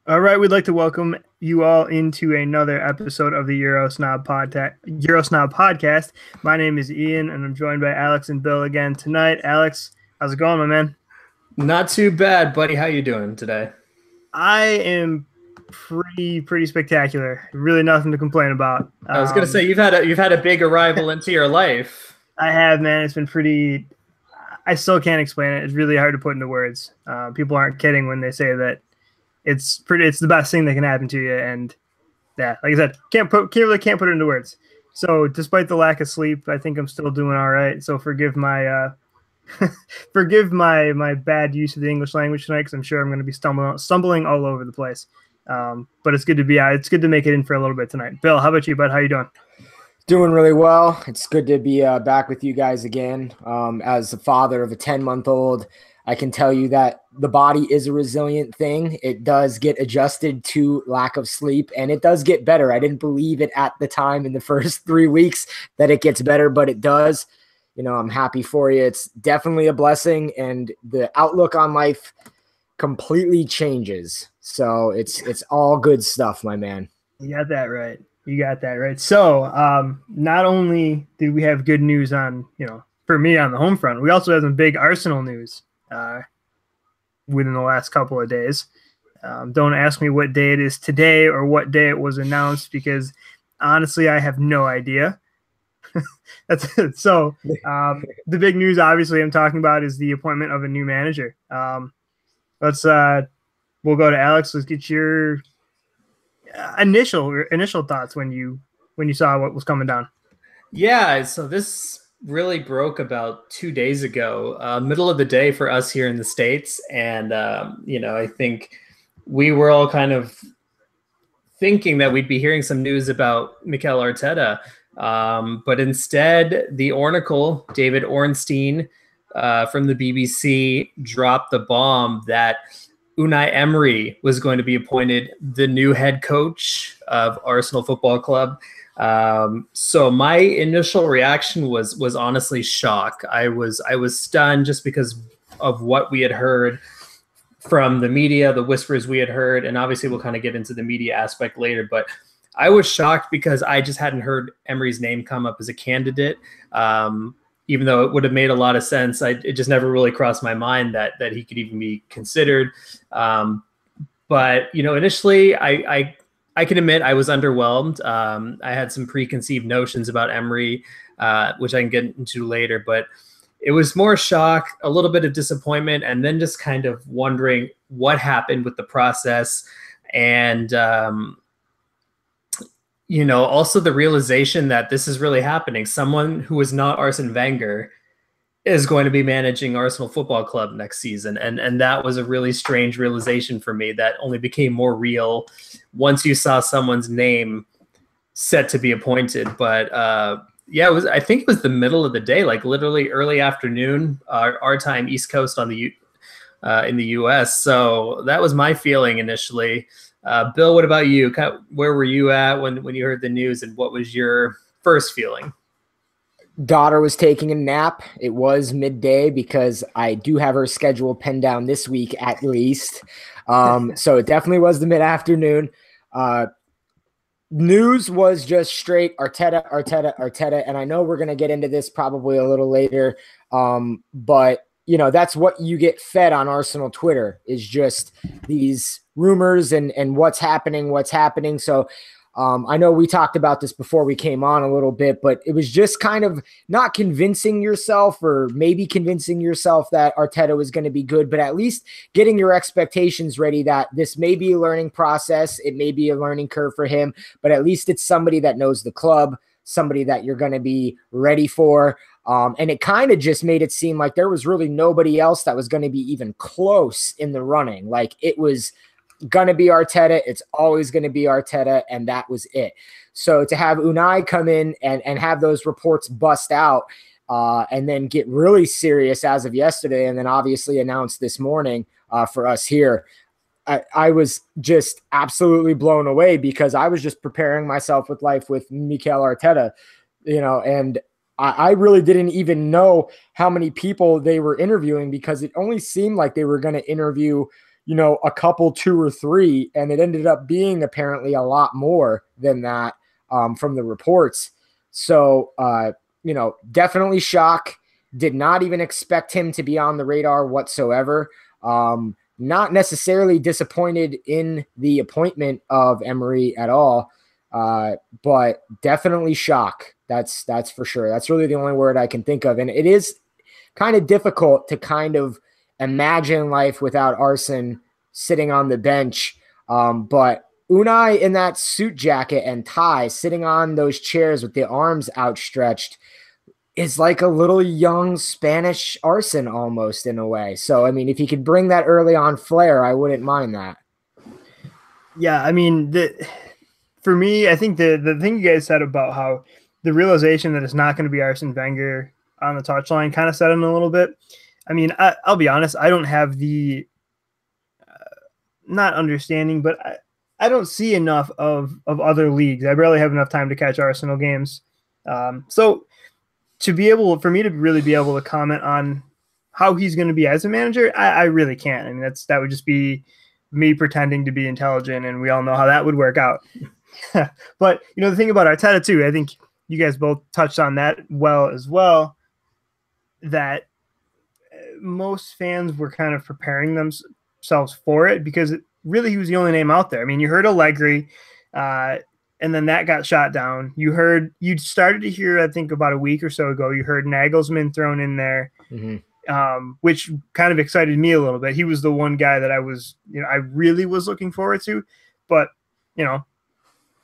All right, we'd like to welcome you all into another episode of the Eurosnob podcast. My name is Ian, and I'm joined by Alex and Bill again tonight. Alex, how's it going, my man? Not too bad, buddy. How you doing today? I am pretty spectacular. Really, nothing to complain about. I was gonna say you've had a big arrival into your life. I have, man. It's been pretty. I still can't explain it. It's really hard to put into words. People aren't kidding when they say that it's pretty. It's the best thing that can happen to you, and yeah, like I said, can't put it into words. So despite the lack of sleep, I think I'm still doing all right. So forgive my forgive my bad use of the English language tonight, because I'm sure I'm going to be stumbling all over the place. But it's good to be out. It's good to make it in for a little bit tonight. Bill, how about you, bud? How you doing? Doing really well. It's good to be back with you guys again. As the father of a 10-month-old, I can tell you that the body is a resilient thing. It does get adjusted to lack of sleep, and it does get better. I didn't believe it at the time in the first 3 weeks that it gets better, but it does. You know, I'm happy for you. It's definitely a blessing, and the outlook on life completely changes. So it's all good stuff, my man. You got that right. So not only did we have good news on, for me on the home front, we also have some big Arsenal news within the last couple of days. Don't ask me what day it is today or what day it was announced, because honestly, I have no idea. That's it. So the big news, obviously, I'm talking about is the appointment of a new manager. We'll go to Alex. Let's get your initial thoughts when you saw what was coming down. Yeah, so this really broke about 2 days ago, middle of the day for us here in the States. And, I think we were all kind of thinking that we'd be hearing some news about Mikel Arteta. But instead, the Oracle, David Ornstein from the BBC, dropped the bomb that Unai Emery was going to be appointed the new head coach of Arsenal Football Club. So my initial reaction was honestly shock. I was stunned just because of what we had heard from the media, the whispers we had heard, and obviously we'll kind of get into the media aspect later. But I was shocked because I just hadn't heard Emery's name come up as a candidate. Even though it would have made a lot of sense, it just never really crossed my mind that he could even be considered. But initially, I can admit I was underwhelmed. I had some preconceived notions about Emery, which I can get into later. But it was more shock, a little bit of disappointment, and then just kind of wondering what happened with the process, and also the realization that this is really happening. Someone who is not Arsene Wenger is going to be managing Arsenal Football Club next season. And that was a really strange realization for me that only became more real once you saw someone's name set to be appointed. But I think it was the middle of the day, like literally early afternoon, our time, East Coast in the US. So that was my feeling initially. Bill, what about you? Where were you at when you heard the news, and what was your first feeling? Daughter was taking a nap. It was midday because I do have her schedule pinned down this week at least. So it definitely was the mid-afternoon. News was just straight Arteta. And I know we're going to get into this probably a little later. But that's what you get fed on Arsenal Twitter, is just these rumors and what's happening. So I know we talked about this before we came on a little bit, but it was just kind of not convincing yourself, or maybe convincing yourself that Arteta was going to be good, but at least getting your expectations ready that this may be a learning process. It may be a learning curve for him, but at least it's somebody that knows the club, somebody that you're going to be ready for. And it kind of just made it seem like there was really nobody else that was going to be even close in the running. Like, it was going to be Arteta. It's always going to be Arteta. And that was it. So to have Unai come in and have those reports bust out and then get really serious as of yesterday, and then obviously announced this morning for us here, I was just absolutely blown away, because I was just preparing myself with life with Mikel Arteta, and I really didn't even know how many people they were interviewing, because it only seemed like they were going to interview, a couple, 2 or 3, and it ended up being apparently a lot more than that from the reports. So, definitely shock. Did not even expect him to be on the radar whatsoever. Not necessarily disappointed in the appointment of Emery at all, but definitely shock. That's for sure. That's really the only word I can think of. And it is kind of difficult to kind of imagine life without Arsene sitting on the bench. But Unai in that suit jacket and tie, sitting on those chairs with the arms outstretched, is like a little young Spanish Arsene almost in a way. So, I mean, if he could bring that early on flair, I wouldn't mind that. Yeah, I mean, for me, I think the thing you guys said about how the realization that it's not going to be Arsene Wenger on the touchline kind of set in a little bit. I mean, I'll be honest, I don't have the not understanding, but I don't see enough of other leagues. I barely have enough time to catch Arsenal games. So for me to really be able to comment on how he's going to be as a manager, I really can't. I mean, that would just be me pretending to be intelligent, and we all know how that would work out. But, the thing about Arteta too, I think you guys both touched on that as well, that most fans were kind of preparing themselves for it because really he was the only name out there. I mean, you heard Allegri, and then that got shot down. You started to hear, I think about a week or so ago, you heard Nagelsmann thrown in there, which kind of excited me a little bit. He was the one guy that I really was looking forward to, but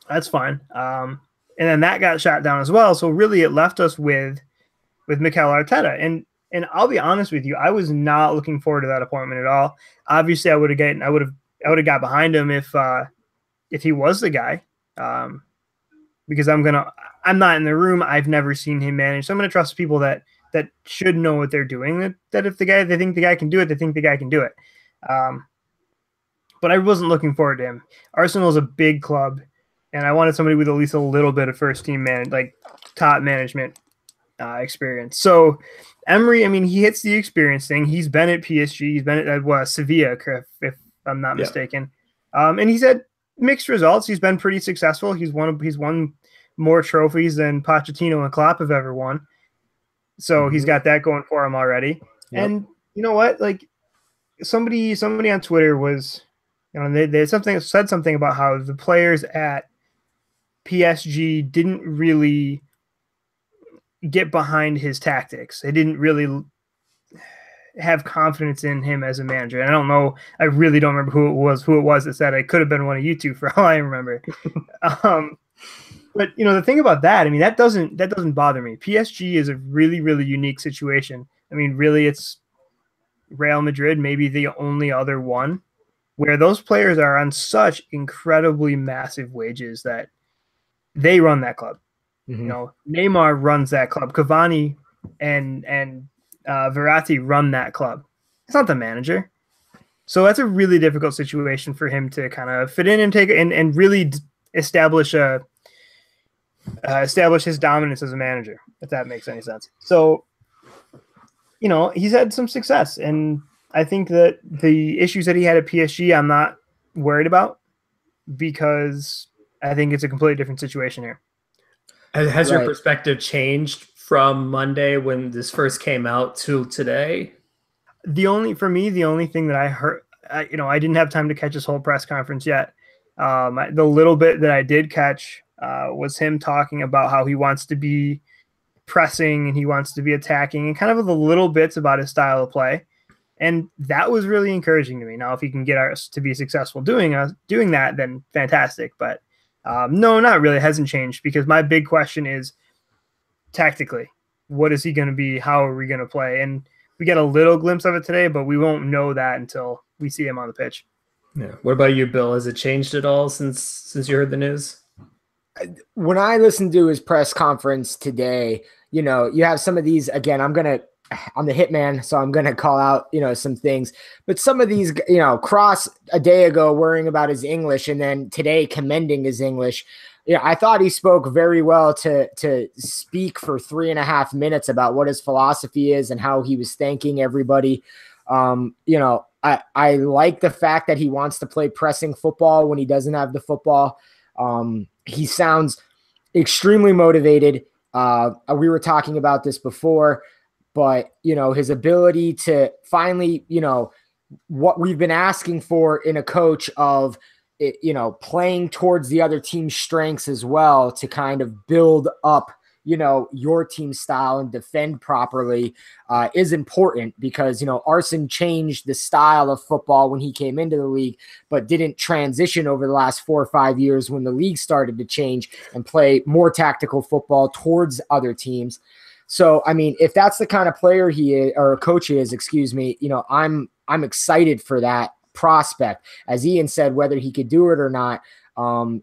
that's fine. And then that got shot down as well. So really it left us with Mikel Arteta. And I'll be honest with you, I was not looking forward to that appointment at all. Obviously I would have got behind him if he was the guy. Because I'm not in the room. I've never seen him manage. So I'm going to trust people that should know what they're doing. That if they think the guy can do it, they think the guy can do it. But I wasn't looking forward to him. Arsenal is a big club, and I wanted somebody with at least a little bit of first team top management experience. So Emery, I mean, he hits the experience thing. He's been at PSG. He's been at Sevilla, if I'm not mistaken. And he's had mixed results. He's been pretty successful. He's won more trophies than Pochettino and Klopp have ever won. So he's got that going for him already. Yep. And you know what? Like somebody on Twitter was, they said something about how the players at PSG didn't really get behind his tactics. They didn't really have confidence in him as a manager. And I don't know. I really don't remember who it was that said it. Could have been one of you two for all I remember. But the thing about that, I mean, that doesn't bother me. PSG is a really, really unique situation. I mean, really, it's Real Madrid, maybe the only other one where those players are on such incredibly massive wages that they run that club. Neymar runs that club. Cavani and Verratti run that club. It's not the manager. So that's a really difficult situation for him to kind of fit in and take and really establish his dominance as a manager, if that makes any sense. So, he's had some success, and I think that the issues that he had at PSG, I'm not worried about because I think it's a completely different situation here. Has your perspective changed from Monday when this first came out to today? The only thing that I heard, I didn't have time to catch his whole press conference yet. The little bit that I did catch was him talking about how he wants to be pressing and he wants to be attacking and kind of the little bits about his style of play. And that was really encouraging to me. Now, if he can get us to be successful doing that, then fantastic. But no, not really. It hasn't changed because my big question is tactically, what is he going to be? How are we going to play? And we get a little glimpse of it today, but we won't know that until we see him on the pitch. Yeah. What about you, Bill? Has it changed at all since you heard the news? When I listened to his press conference today, you have some of these, again, I'm the hitman, so I'm going to call out, some things, but some of these, Cross a day ago worrying about his English and then today commending his English. I thought he spoke very well to speak for 3.5 minutes about what his philosophy is and how he was thanking everybody. You know, I like the fact that he wants to play pressing football when he doesn't have the football. He sounds extremely motivated. We were talking about this before, but, you know, his ability to finally, you know, what we've been asking for in a coach of, you know, playing towards the other team's strengths as well to kind of build up, you know, your team style and defend properly is important because, you know, Arson changed the style of football when he came into the league, but didn't transition over the last 4 or 5 years when the league started to change and play more tactical football towards other teams. So, I mean, if that's the kind of player he is, or coach he is, excuse me, you know, I'm excited for that prospect. As Ian said, whether he could do it or not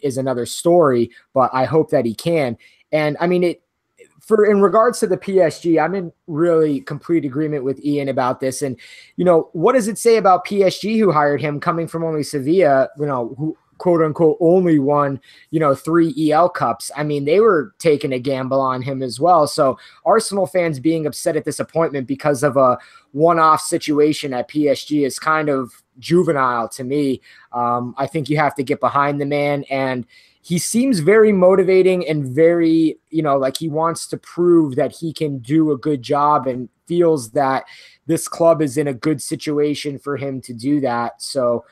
is another story, but I hope that he can. And I mean, in regards to the PSG, I'm in really complete agreement with Ian about this. And, you know, what does it say about PSG who hired him coming from only Sevilla, you know, who quote unquote only won, you know, 3 EL Cups? I mean, they were taking a gamble on him as well. So Arsenal fans being upset at this appointment because of a one-off situation at PSG is kind of juvenile to me. I think you have to get behind the man, and he seems very motivating and very, you know, like he wants to prove that he can do a good job and feels that this club is in a good situation for him to do that. So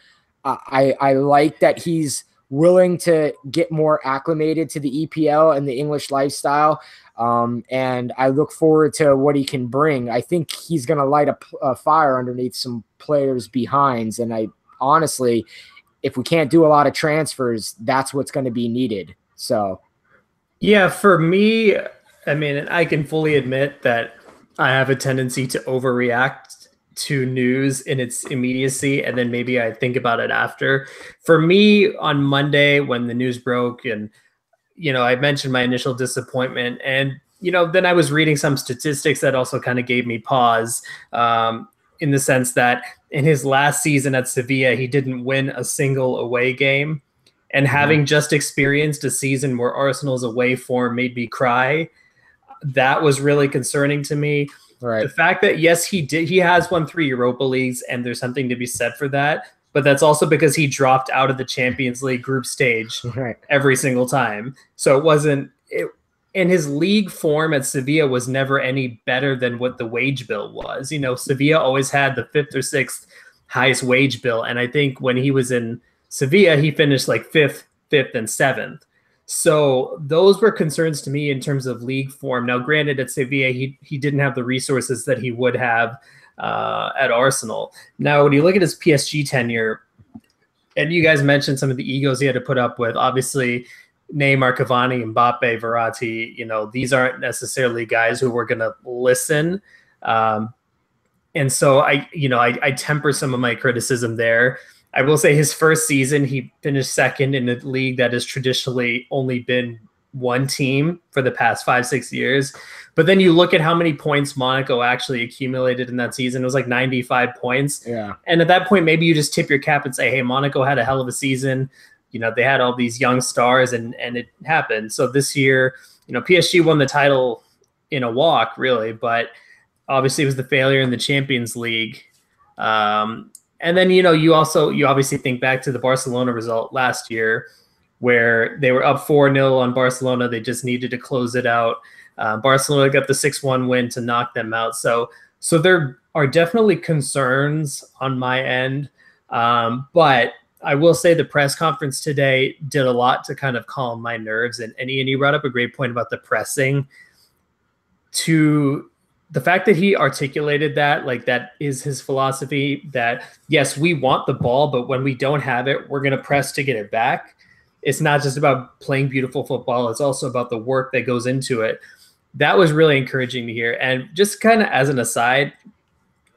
I like that he's willing to get more acclimated to the EPL and the English lifestyle. And I look forward to what he can bring. I think he's going to light a fire underneath some players' behinds. And I honestly, if we can't do a lot of transfers, that's what's going to be needed. So, yeah, for me, I mean, I can fully admit that I have a tendency to overreact to news in its immediacy, and then maybe I think about it after. For me, on Monday when the news broke, and you know, I mentioned my initial disappointment, and you know, then I was reading some statistics that also kind of gave me pause, in the sense that in his last season at Sevilla, he didn't win a single away game, and having just experienced a season where Arsenal's away form made me cry, that was really concerning to me. Right. The fact that, yes, he has won 3 Europa Leagues, and there's something to be said for that, but that's also because he dropped out of the Champions League group stage every single time. So it wasn't and his league form at Sevilla was never any better than what the wage bill was. You know, Sevilla always had the 5th or 6th highest wage bill, and I think when he was in Sevilla, he finished like 5th, and 7th. So those were concerns to me in terms of league form. Now, granted, at Sevilla, he didn't have the resources that he would have at Arsenal. Now, when you look at his PSG tenure, and you guys mentioned some of the egos he had to put up with, obviously, Neymar, Cavani, Mbappe, Verratti, you know, these aren't necessarily guys who were going to listen. And so I temper some of my criticism there. I will say his first season, he finished 2nd in a league that has traditionally only been one team for the past 5-6 years. But then you look at how many points Monaco actually accumulated in that season. It was like 95 points. Yeah. And at that point, maybe you just tip your cap and say, hey, Monaco had a hell of a season. You know, they had all these young stars, and it happened. So this year, you know, PSG won the title in a walk, really, but obviously it was the failure in the Champions League. And then, you know, you obviously think back to the Barcelona result last year where they were up 4-0 on Barcelona. They just needed to close it out. Barcelona got the 6-1 win to knock them out. So there are definitely concerns on my end. But I will say the press conference today did a lot to kind of calm my nerves. And Ian, you brought up a great point about the pressing. To the fact that he articulated that, like that is his philosophy, that yes, we want the ball, but when we don't have it, we're going to press to get it back. It's not just about playing beautiful football. It's also about the work that goes into it. That was really encouraging to hear. And just kind of as an aside,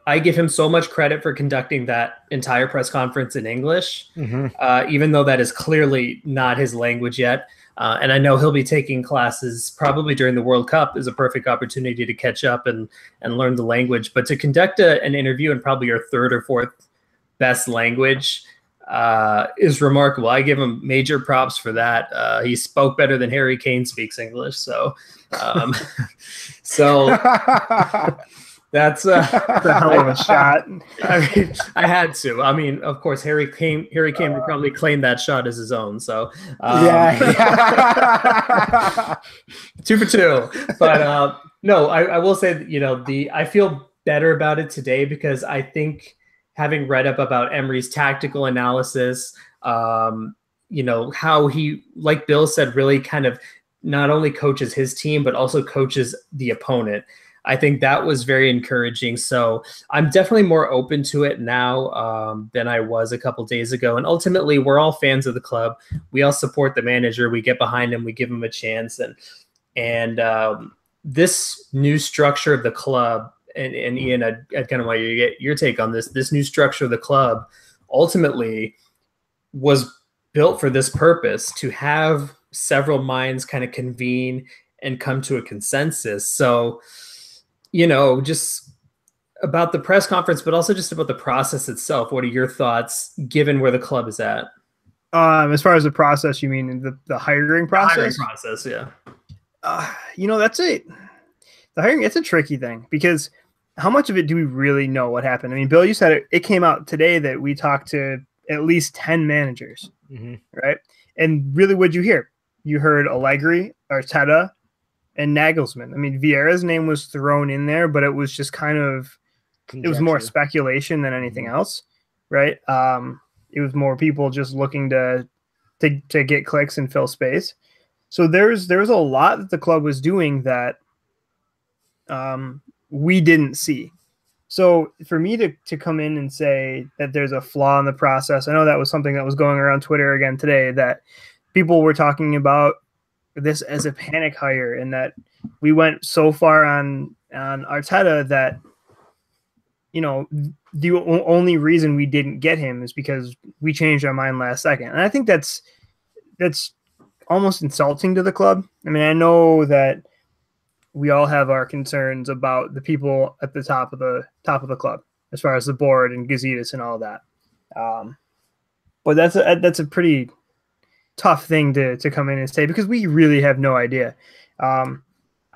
I give him so much credit for conducting that entire press conference in English, even though that is clearly not his language yet. And I know he'll be taking classes probably during the World Cup is a perfect opportunity to catch up and learn the language. But to conduct an interview in probably your 3rd or 4th best language is remarkable. I give him major props for that. He spoke better than Harry Kane speaks English. So, That's a hell of a shot. I mean, I had to. I mean, of course, Harry came to probably claim that shot as his own. So yeah. 2 for 2. But no, I will say that, you know, I feel better about it today because I think having read up about Emery's tactical analysis, you know, how he, like Bill said, really kind of not only coaches his team, but also coaches the opponent. I think that was very encouraging. So I'm definitely more open to it now than I was a couple days ago. And ultimately, we're all fans of the club. We all support the manager. We get behind him. We give him a chance. And this new structure of the club, and Ian, I'd kind of want you to get your take on this. This new structure of the club ultimately was built for this purpose, to have several minds kind of convene and come to a consensus. So, you know, just about the press conference, but also just about the process itself. What are your thoughts given where the club is at? As far as the process, you mean the hiring process? The hiring process, yeah. You know, that's it. The hiring, it's a tricky thing because how much of it do we really know what happened? I mean, Bill, you said it came out today that we talked to at least 10 managers, right? And really, what'd you hear? You heard Allegri, Arteta, and Nagelsmann. I mean, Vieira's name was thrown in there, but it was just kind of, it was more speculation than anything else, right? It was more people just looking to get clicks and fill space. So there's a lot that the club was doing that we didn't see. So for me to come in and say that there's a flaw in the process, I know that was something that was going around Twitter again today, that people were talking about this as a panic hire, and that we went so far on Arteta that, you know, the only reason we didn't get him is because we changed our mind last second. And I think that's almost insulting to the club. I mean, I know that we all have our concerns about the people at the top of the club, as far as the board and Gazidis and all that. But that's a pretty tough thing to come in and say, because we really have no idea. I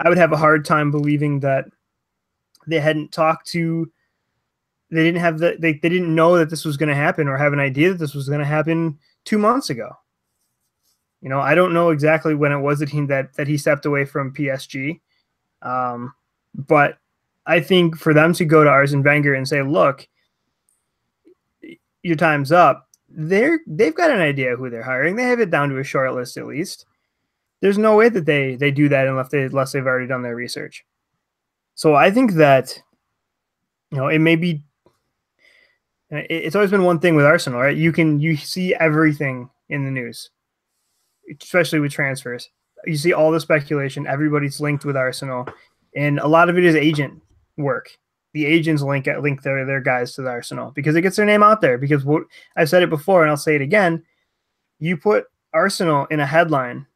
would have a hard time believing that they hadn't talked to, they didn't know that this was going to happen, or have an idea that this was going to happen 2 months ago. You know, I don't know exactly when it was that he stepped away from PSG. But I think for them to go to Arsene Wenger and say, look, your time's up, they've got an idea who they're hiring. They have it down to a short list at least. There's no way that they do that unless they've already done their research. So I think that, you know, it may be, it's always been one thing with Arsenal, right? You see everything in the news, especially with transfers. You see all the speculation. Everybody's linked with Arsenal, and a lot of it is agent work. The agents link their guys to the Arsenal because it gets their name out there. Because I've said it before, and I'll say it again: you put Arsenal in a headline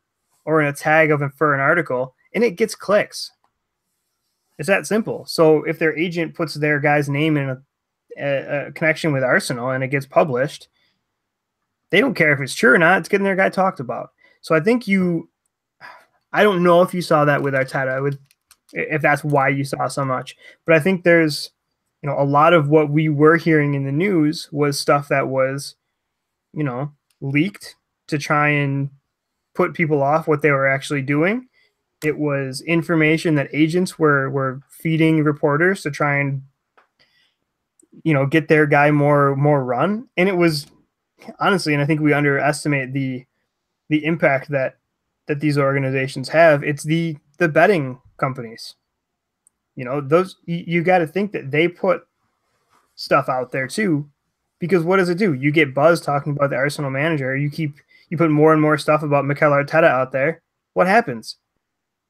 or in a tag for an article, and it gets clicks. It's that simple. So if their agent puts their guy's name in a connection with Arsenal and it gets published, they don't care if it's true or not. It's getting their guy talked about. So I think I don't know if you saw that with Arteta, if that's why you saw so much. But I think there's, you know, a lot of what we were hearing in the news was stuff that was, you know, leaked to try and put people off what they were actually doing. It was information that agents were feeding reporters to try and, you know, get their guy more run. And it was, honestly, and I think we underestimate the impact that these organizations have. It's the betting companies. You know, those, you got to think that they put stuff out there too, because what does it do? You get buzz talking about the Arsenal manager. You put more and more stuff about Mikel Arteta out there. What happens?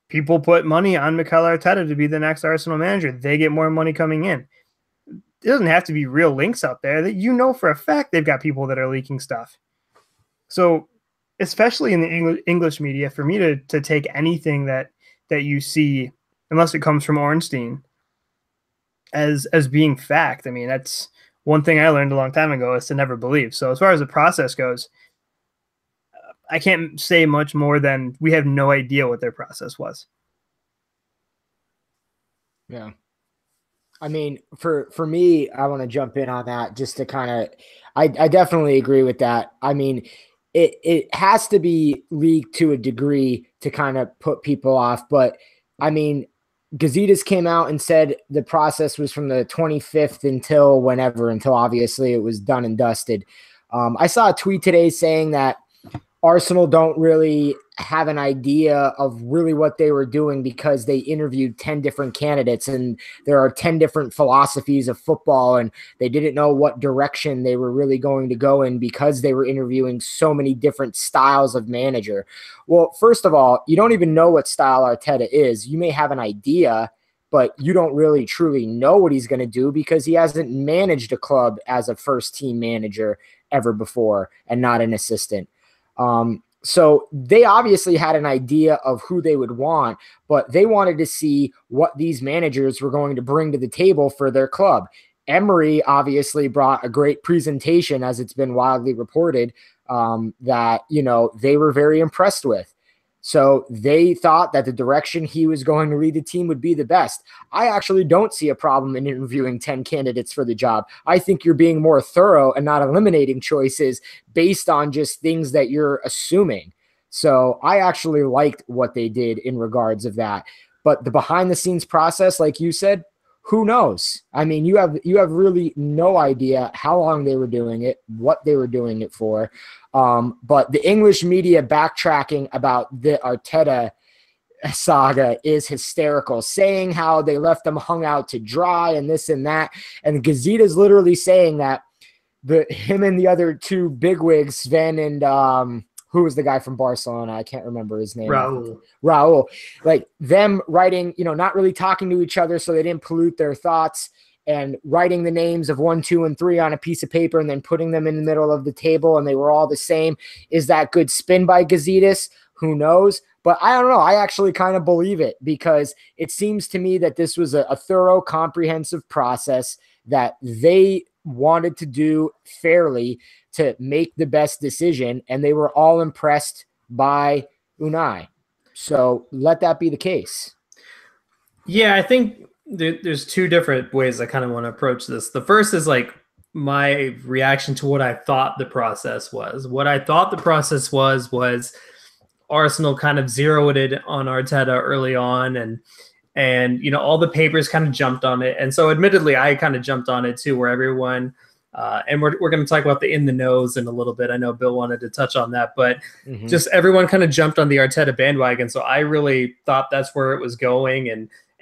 People put money on Mikel Arteta to be the next Arsenal manager. They get more money coming in. It doesn't have to be real links out there. That, you know, for a fact they've got people that are leaking stuff. So, especially in the English media, for me to take anything that you see, unless it comes from Ornstein, as being fact, I mean, that's one thing I learned a long time ago, is to never believe. So as far as the process goes, I can't say much more than we have no idea what their process was. Yeah. I mean, for me, I want to jump in on that just to kind of, I definitely agree with that. I mean, it has to be leaked to a degree to kind of put people off, but I mean, Gazidis came out and said the process was from the 25th until whenever, until obviously it was done and dusted. I saw a tweet today saying that Arsenal don't really have an idea of really what they were doing because they interviewed 10 different candidates and there are 10 different philosophies of football, and they didn't know what direction they were really going to go in because they were interviewing so many different styles of manager. Well, first of all, you don't even know what style Arteta is. You may have an idea, but you don't really truly know what he's going to do because he hasn't managed a club as a first team manager ever before and not an assistant. So they obviously had an idea of who they would want, but they wanted to see what these managers were going to bring to the table for their club. Emery obviously brought a great presentation, as it's been widely reported, that, you know, they were very impressed with. So they thought that the direction he was going to lead the team would be the best. I actually don't see a problem in interviewing 10 candidates for the job. I think you're being more thorough and not eliminating choices based on just things that you're assuming. So I actually liked what they did in regards of that. But the behind the scenes process, like you said, who knows? I mean, you have really no idea how long they were doing it, what they were doing it for. But the English media backtracking about the Arteta saga is hysterical, saying how they left them hung out to dry and this and that. And Gazeta's literally saying that him and the other two bigwigs, Sven and who was the guy from Barcelona? I can't remember his name. Raul. Like them writing, you know, not really talking to each other so they didn't pollute their thoughts, and writing the names of 1, 2, and 3 on a piece of paper and then putting them in the middle of the table and they were all the same. Is that good spin by Gazidis? Who knows? But I don't know. I actually kind of believe it because it seems to me that this was a thorough, comprehensive process that they wanted to do fairly to make the best decision, and they were all impressed by Unai. So let that be the case. Yeah, I think there's two different ways I kind of want to approach this. The first is like my reaction to what I thought the process was. What I thought the process was Arsenal kind of zeroed it on Arteta early on, and you know, all the papers kind of jumped on it. And so admittedly, I kind of jumped on it too, where everyone and we're going to talk about the in the nose in a little bit. I know Bill wanted to touch on that, but just everyone kind of jumped on the Arteta bandwagon. So I really thought that's where it was going.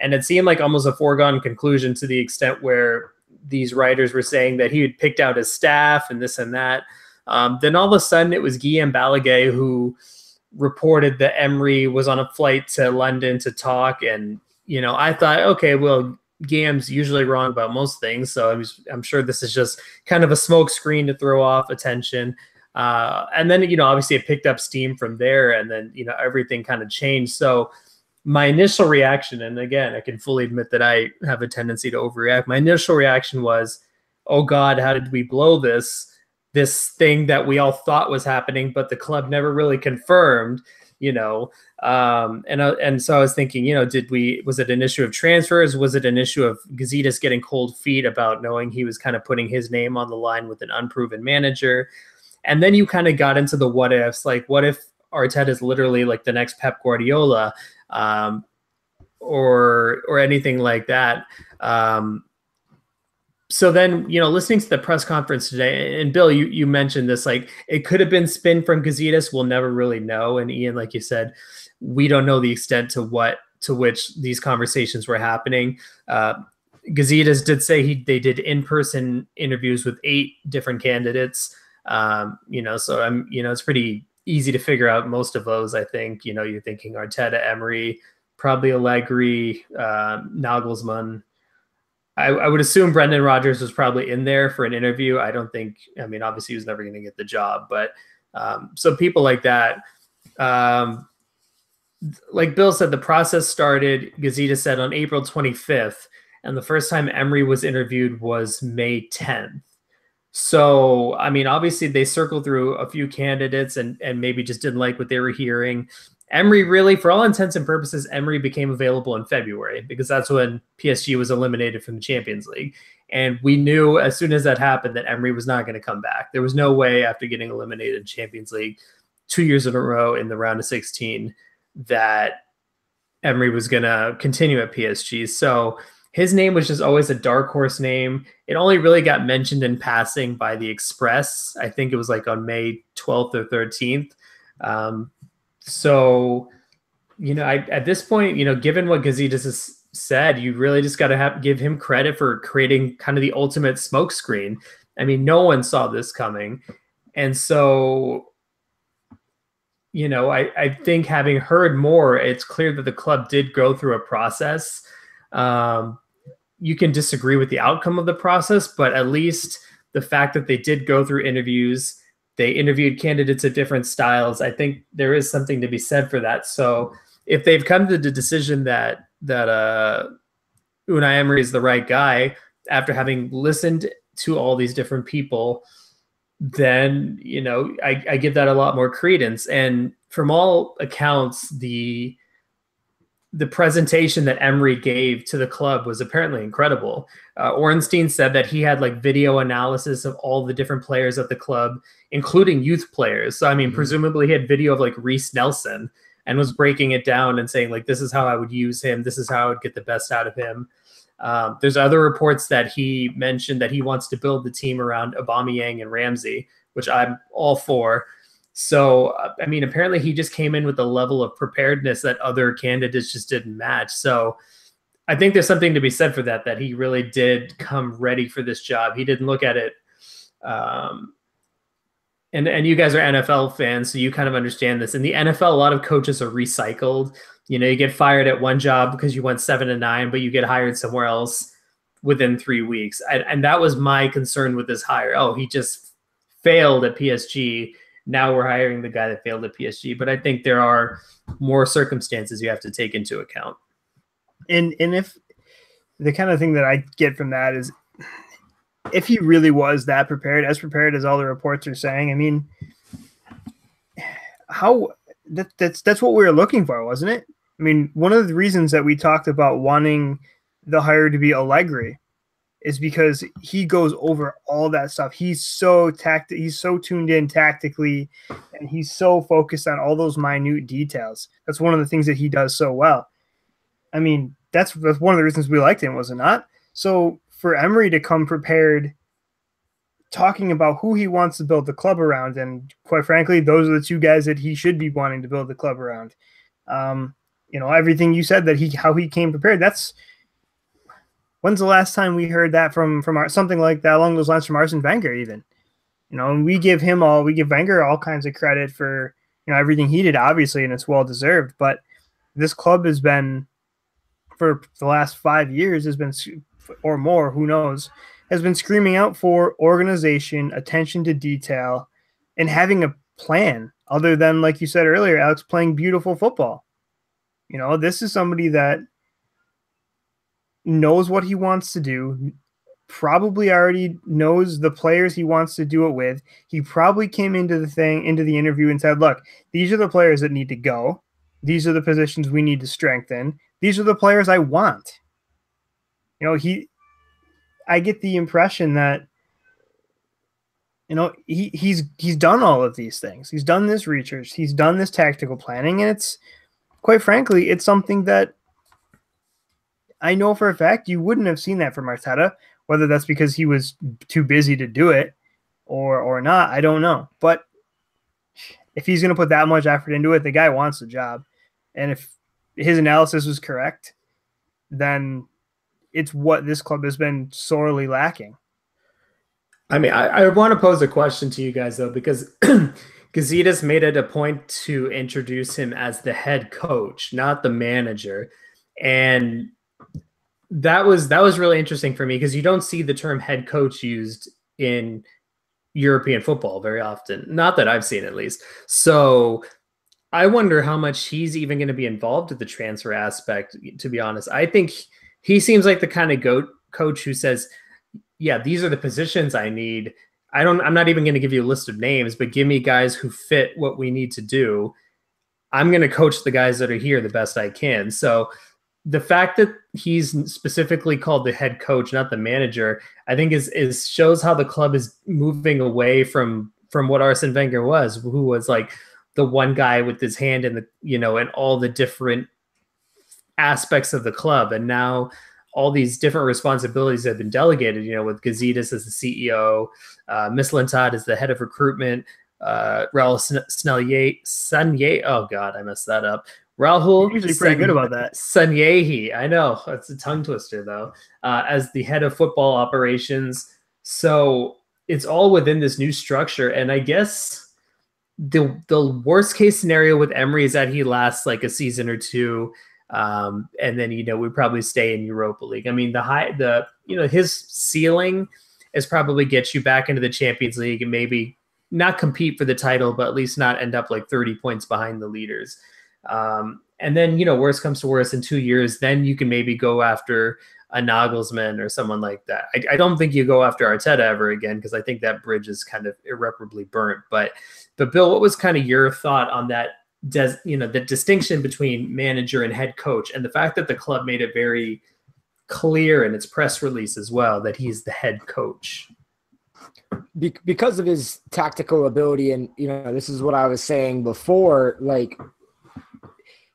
And it seemed like almost a foregone conclusion to the extent where these writers were saying that he had picked out his staff and this and that. Then all of a sudden it was Guillaume Balaguer who reported that Emery was on a flight to London to talk. And, you know, I thought, okay, well, Guillaume's usually wrong about most things, so I'm sure this is just kind of a smoke screen to throw off attention. And then, you know, obviously it picked up steam from there, and then, you know, everything kind of changed. So my initial reaction, and again, I can fully admit that I have a tendency to overreact. My initial reaction was, oh God, how did we blow this thing that we all thought was happening, but the club never really confirmed, you know? And so I was thinking, you know, was it an issue of transfers? Was it an issue of Gazidis getting cold feet about knowing he was kind of putting his name on the line with an unproven manager? And then you kind of got into the what ifs, like what if Arteta is literally like the next Pep Guardiola, or anything like that. So then, you know, listening to the press conference today, and Bill, you mentioned this, like it could have been spin from Gazidis. We'll never really know. And Ian, like you said, we don't know the extent to which these conversations were happening. Gazidis did say they did in-person interviews with 8 different candidates. You know, so it's pretty easy to figure out most of those. I think, you know, you're thinking Arteta, Emery, probably Allegri, Nagelsmann. I would assume Brendan Rodgers was probably in there for an interview. I mean, obviously he was never going to get the job, but so people like that. Like Bill said, the process started, Gazeta said, on April 25th, and the first time Emery was interviewed was May 10th. So, I mean, obviously they circled through a few candidates and maybe just didn't like what they were hearing. Emery really, for all intents and purposes, Emery became available in February because that's when PSG was eliminated from the Champions League. And we knew as soon as that happened that Emery was not going to come back. There was no way after getting eliminated in Champions League 2 years in a row in the round of 16 that Emery was going to continue at PSG. So his name was just always a dark horse name. It only really got mentioned in passing by the Express. I think it was like on May 12th or 13th. So, you know, at this point, you know, given what Gazidis has said, you really just got to give him credit for creating kind of the ultimate smokescreen. I mean, no one saw this coming. And so, you know, I think having heard more, it's clear that the club did go through a process. You can disagree with the outcome of the process, but at least the fact that they did go through interviews, they interviewed candidates of different styles. I think there is something to be said for that. So if they've come to the decision that Unai Emery is the right guy after having listened to all these different people, then, you know, I give that a lot more credence. And from all accounts, the presentation that Emery gave to the club was apparently incredible. Ornstein said that he had like video analysis of all the different players at the club, including youth players. So, I mean, presumably he had video of like Reece Nelson and was breaking it down and saying like, this is how I would use him. This is how I would get the best out of him. There's other reports that he mentioned that he wants to build the team around Aubameyang and Ramsey, which I'm all for. So, I mean, apparently he just came in with a level of preparedness that other candidates just didn't match. So I think there's something to be said for that he really did come ready for this job. He didn't look at it. And you guys are NFL fans, so you kind of understand this. In the NFL, a lot of coaches are recycled. You know, you get fired at one job because you went 7-9, but you get hired somewhere else within 3 weeks. And that was my concern with this hire. Oh, he just failed at PSG. Now we're hiring the guy that failed at PSG. But I think there are more circumstances you have to take into account. And if the kind of thing that I get from that is if he really was that prepared as all the reports are saying, I mean, that's what we were looking for, wasn't it? I mean, one of the reasons that we talked about wanting the hire to be Allegri is because he goes over all that stuff. He's so tuned in tactically, and he's so focused on all those minute details. That's one of the things that he does so well. I mean, that's one of the reasons we liked him, was it not? So for Emery to come prepared, talking about who he wants to build the club around, and quite frankly, those are the two guys that he should be wanting to build the club around. You know, everything you said that how he came prepared. That's when's the last time we heard that from something like that along those lines from Arsene Wenger even? You know, and we give Wenger all kinds of credit for, you know, everything he did, obviously, and it's well deserved. But this club has been, for the last 5 years, has been, or more, who knows, has been screaming out for organization, attention to detail, and having a plan other than, like you said earlier, Alex, playing beautiful football. You know, this is somebody that knows what he wants to do, probably already knows the players he wants to do it with. He probably came into the interview and said, look, these are the players that need to go. These are the positions we need to strengthen. These are the players I want. You know, I get the impression that, you know, he's done all of these things. He's done this research. He's done this tactical planning, and it's, quite frankly, it's something that I know for a fact you wouldn't have seen that from Arteta. Whether that's because he was too busy to do it or not, I don't know. But if he's going to put that much effort into it, the guy wants the job. And if his analysis was correct, then it's what this club has been sorely lacking. I mean, I want to pose a question to you guys, though, because Gazidis made it a point to introduce him as the head coach, not the manager. And that was really interesting for me, because you don't see the term head coach used in European football very often. Not that I've seen, at least. So I wonder how much he's even going to be involved with the transfer aspect, to be honest. I think he seems like the kind of coach who says, yeah, these are the positions I need. I'm not even going to give you a list of names, but give me guys who fit what we need to do. I'm going to coach the guys that are here the best I can. So the fact that he's specifically called the head coach, not the manager, I think is shows how the club is moving away from what Arsene Wenger was, who was like the one guy with his hand in the, you know, in all the different aspects of the club. And now all these different responsibilities have been delegated, you know, with Gazidis as the CEO, Mislintat as the head of recruitment, Raul Sanyehi. Oh God, I messed that up. Rahul, usually pretty good about that. Sanyehi, I know, it's a tongue twister though, as the head of football operations. So it's all within this new structure. And I guess the worst case scenario with Emery is that he lasts like a season or two. And then, you know, we probably stay in Europa League. I mean, his ceiling is probably get you back into the Champions League and maybe not compete for the title, but at least not end up like 30 points behind the leaders. And then, you know, worst comes to worst, in 2 years, then you can maybe go after a Nagelsmann or someone like that. I don't think you go after Arteta ever again, because I think that bridge is kind of irreparably burnt. But Bill, what was kind of your thought on that? The distinction between manager and head coach, and the fact that the club made it very clear in its press release as well that he's the head coach because of his tactical ability. And, you know, this is what I was saying before, like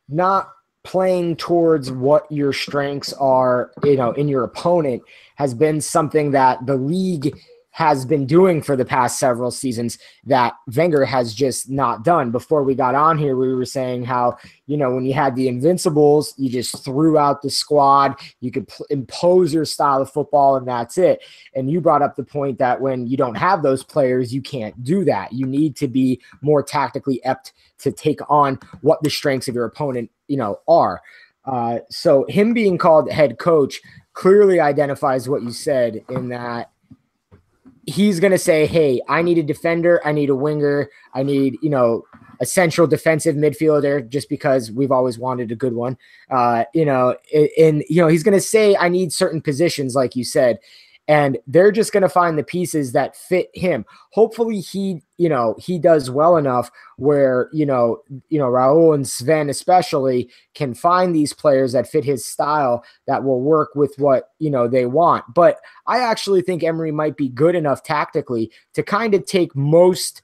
not playing towards what your strengths are, you know, in your opponent has been something that the league has been doing for the past several seasons that Wenger has just not done. Before we got on here, we were saying how, you know, when you had the Invincibles, you just threw out the squad, you could impose your style of football, and that's it. And you brought up the point that when you don't have those players, you can't do that. You need to be more tactically apt to take on what the strengths of your opponent, you know, are. So him being called head coach clearly identifies what you said, in that he's going to say, hey, I need a defender, I need a winger, I need, you know, a central defensive midfielder, just because we've always wanted a good one. You know, and, you know, he's going to say, I need certain positions, like you said, and they're just going to find the pieces that fit him. Hopefully he does well enough where, you know, Raul and Sven especially can find these players that fit his style that will work with what, you know, they want. But I actually think Emery might be good enough tactically to kind of take most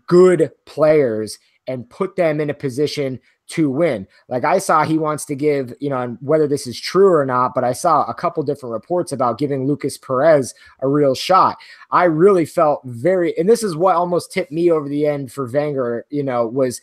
good players and put them in a position to win. Like I saw he wants to give, you know, and whether this is true or not, but I saw a couple different reports about giving Lucas Perez a real shot. I really felt and this is what almost tipped me over the end for Wenger, you know, was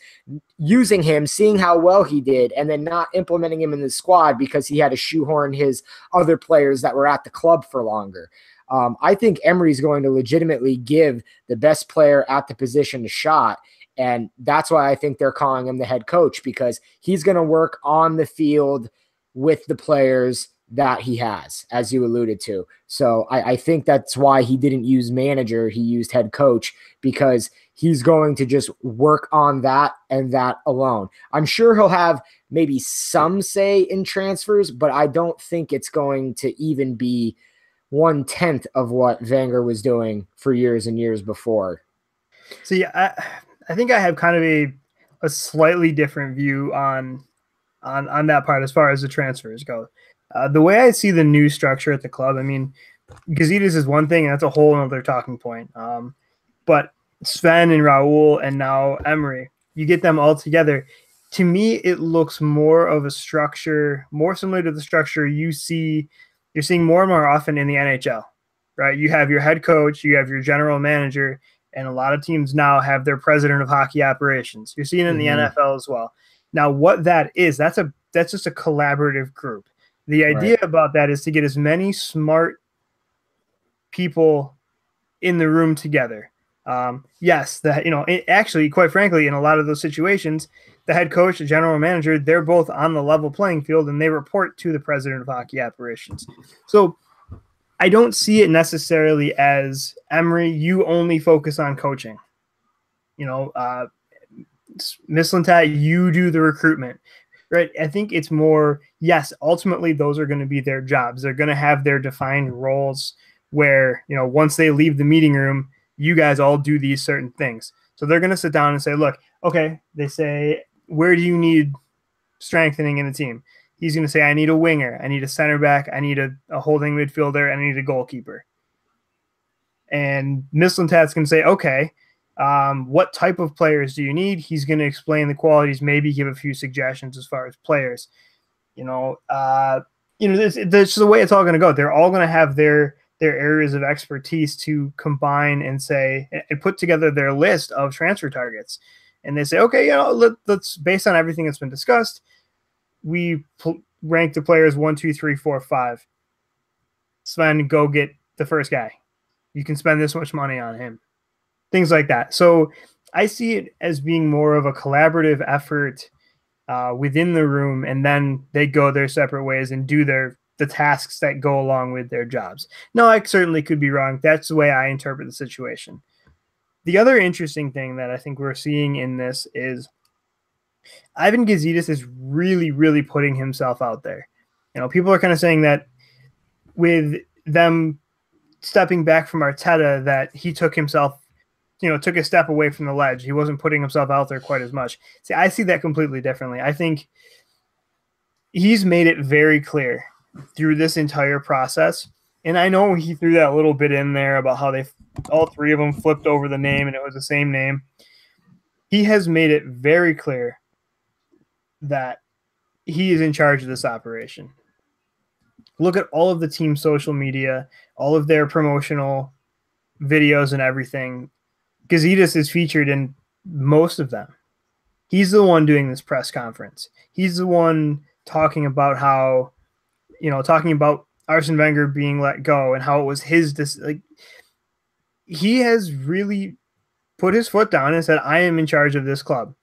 using him, seeing how well he did, and then not implementing him in the squad because he had to shoehorn his other players that were at the club for longer. I think Emery's going to legitimately give the best player at the position a shot. And that's why I think they're calling him the head coach, because he's going to work on the field with the players that he has, as you alluded to. So I think that's why he didn't use manager. He used head coach, because he's going to just work on that and that alone. I'm sure he'll have maybe some say in transfers, but I don't think it's going to even be 1/10 of what Wenger was doing for years and years before. See, I think I have kind of a slightly different view on that part as far as the transfers go. The way I see the new structure at the club, I mean, Gazidis is one thing, and that's a whole other talking point. But Sven and Raul and now Emery, you get them all together. To me, it looks more of a structure, more similar to the structure you're seeing more and more often in the NHL, right? You have your head coach, you have your general manager, and a lot of teams now have their president of hockey operations. You're seeing it in the NFL as well. Now, what that is, that's just a collaborative group. The idea about that is to get as many smart people in the room together. Yes, that, you know, actually, quite frankly, in a lot of those situations, the head coach, the general manager, they're both on the level playing field, and they report to the president of hockey operations. So I don't see it necessarily as, Emery, you only focus on coaching. You know, Mislintat, you do the recruitment, right? I think it's more, yes, ultimately those are going to be their jobs. They're going to have their defined roles where, you know, once they leave the meeting room, you guys all do these certain things. So they're going to sit down and say, look, okay, they say where do you need strengthening in the team? He's going to say, I need a winger, I need a center back, I need a holding midfielder, and I need a goalkeeper. And Mislintat's going to say, okay, what type of players do you need? He's going to explain the qualities, maybe give a few suggestions as far as players. That's the way it's all going to go. They're all going to have their areas of expertise to combine and say and put together their list of transfer targets. And they say, okay, let's based on everything that's been discussed, we rank the players 1, 2, 3, 4, 5. Sven, go get the first guy. You can spend this much money on him. Things like that. So I see it as being more of a collaborative effort within the room, and then they go their separate ways and do the tasks that go along with their jobs. Now, I certainly could be wrong. That's the way I interpret the situation. The other interesting thing that I think we're seeing in this is Ivan Gazidis is really, really putting himself out there. People are kind of saying that with them stepping back from Arteta, that he took a step away from the ledge. He wasn't putting himself out there quite as much. See, I see that completely differently. I think he's made it very clear through this entire process. And I know he threw that little bit in there about how all three of them flipped over the name and it was the same name. He has made it very clear that he is in charge of this operation. Look at all of the team's social media, all of their promotional videos and everything. Gazidis is featured in most of them. He's the one doing this press conference. He's the one talking about how, talking about Arsene Wenger being let go and how it was he has really put his foot down and said, I am in charge of this club.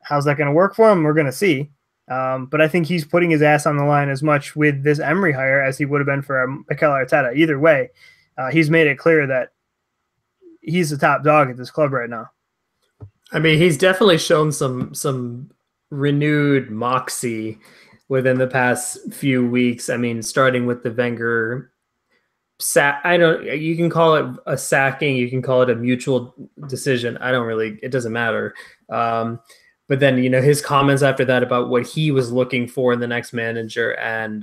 How's that going to work for him? We're going to see. But I think he's putting his ass on the line as much with this Emery hire as he would have been for Mikel Arteta. Either way, he's made it clear that he's the top dog at this club right now. I mean, he's definitely shown some renewed moxie within the past few weeks. I mean, starting with the Wenger you can call it a sacking, you can call it a mutual decision. It doesn't matter. But then, his comments after that about what he was looking for in the next manager. And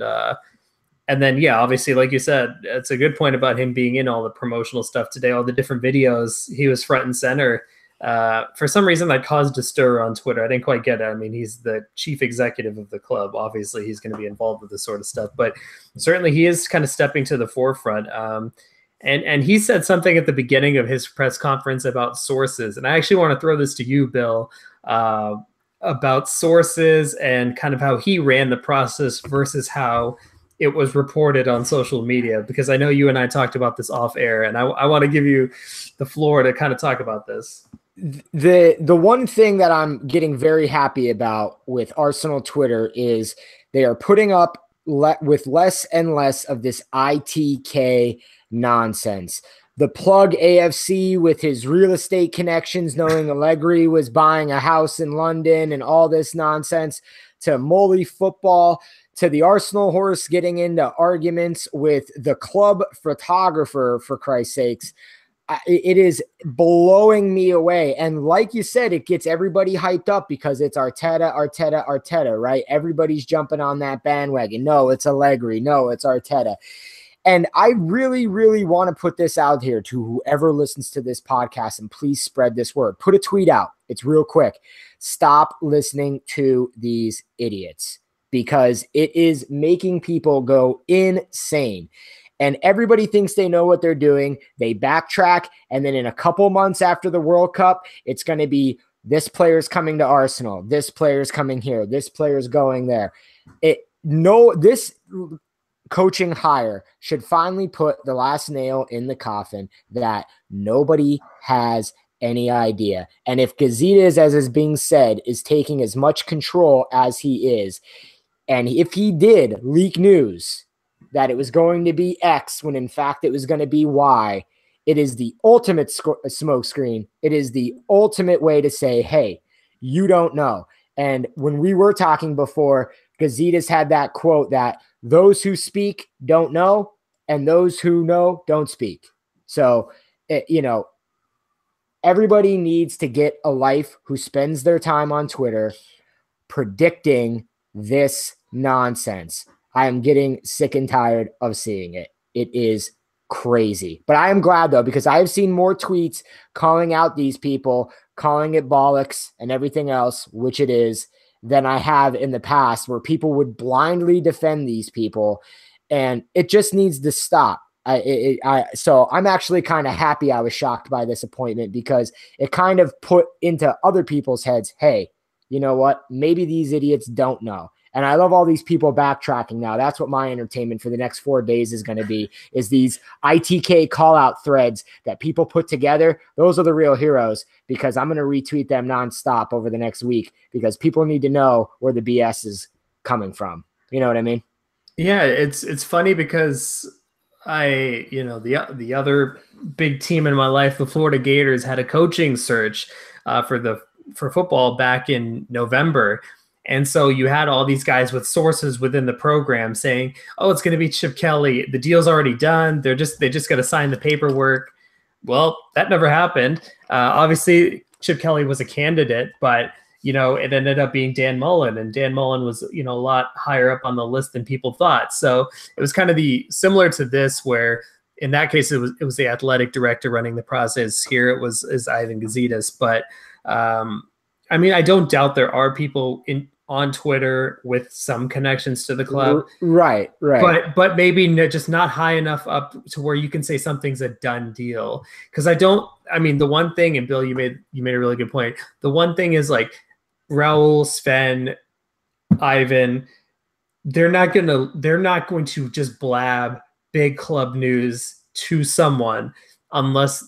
then, yeah, obviously, like you said, it's a good point about him being in all the promotional stuff today, all the different videos. He was front and center. For some reason, that caused a stir on Twitter. I didn't quite get it. I mean, he's the chief executive of the club. Obviously, he's going to be involved with this sort of stuff. But certainly, he is kind of stepping to the forefront. And he said something at the beginning of his press conference about sources. And I actually want to throw this to you, Bill, about sources and kind of how he ran the process versus how it was reported on social media, because I know you and I talked about this off air, and I want to give you the floor to kind of talk about this. The one thing that I'm getting very happy about with Arsenal Twitter is they are putting up with less and less of this ITK nonsense. The plug AFC with his real estate connections, knowing Allegri was buying a house in London and all this nonsense, to Molly football, to the Arsenal horse getting into arguments with the club photographer, for Christ's sakes. It is blowing me away. And like you said, it gets everybody hyped up because it's Arteta, right? Everybody's jumping on that bandwagon. No, it's Allegri. No, it's Arteta. And I really, really want to put this out here to whoever listens to this podcast, and please spread this word. Put a tweet out. It's real quick. Stop listening to these idiots, because it is making people go insane. And everybody thinks they know what they're doing. They backtrack, and then in a couple months after the World Cup, it's going to be this player's coming to Arsenal, this player's coming here, this player's going there. This coaching hire should finally put the last nail in the coffin that nobody has any idea. And if Gazidis, as is being said, is taking as much control as he is, and if he did leak news that it was going to be X when in fact it was going to be Y, it is the ultimate smokescreen. It is the ultimate way to say, hey, you don't know. And when we were talking before, Gazidis had that quote that those who speak don't know, and those who know don't speak. So, everybody needs to get a life who spends their time on Twitter predicting this nonsense. I am getting sick and tired of seeing it. It is crazy. But I am glad, though, because I have seen more tweets calling out these people, calling it bollocks and everything else, which it is, than I have in the past, where people would blindly defend these people. And it just needs to stop. So I'm actually kind of happy I was shocked by this appointment, because it kind of put into other people's heads, hey, you know what? Maybe these idiots don't know. And I love all these people backtracking now. That's what my entertainment for the next 4 days is going to be, is these ITK call out threads that people put together. Those are the real heroes, because I'm going to retweet them nonstop over the next week, because people need to know where the BS is coming from. You know what I mean? Yeah, it's funny because the other big team in my life, the Florida Gators, had a coaching search for football back in November. And so you had all these guys with sources within the program saying, oh, it's going to be Chip Kelly. The deal's already done. They just got to sign the paperwork. Well, that never happened. Obviously, Chip Kelly was a candidate, but it ended up being Dan Mullen, and Dan Mullen was, a lot higher up on the list than people thought. So it was kind of similar to this, where in that case, it was the athletic director running the process. Here it was Ivan Gazidis. But I don't doubt there are people on Twitter with some connections to the club. Right. But maybe just not high enough up to where you can say something's a done deal. Because the one thing, and Bill, you made a really good point. The one thing is, like, Raul, Sven, Ivan, they're not going to just blab big club news to someone unless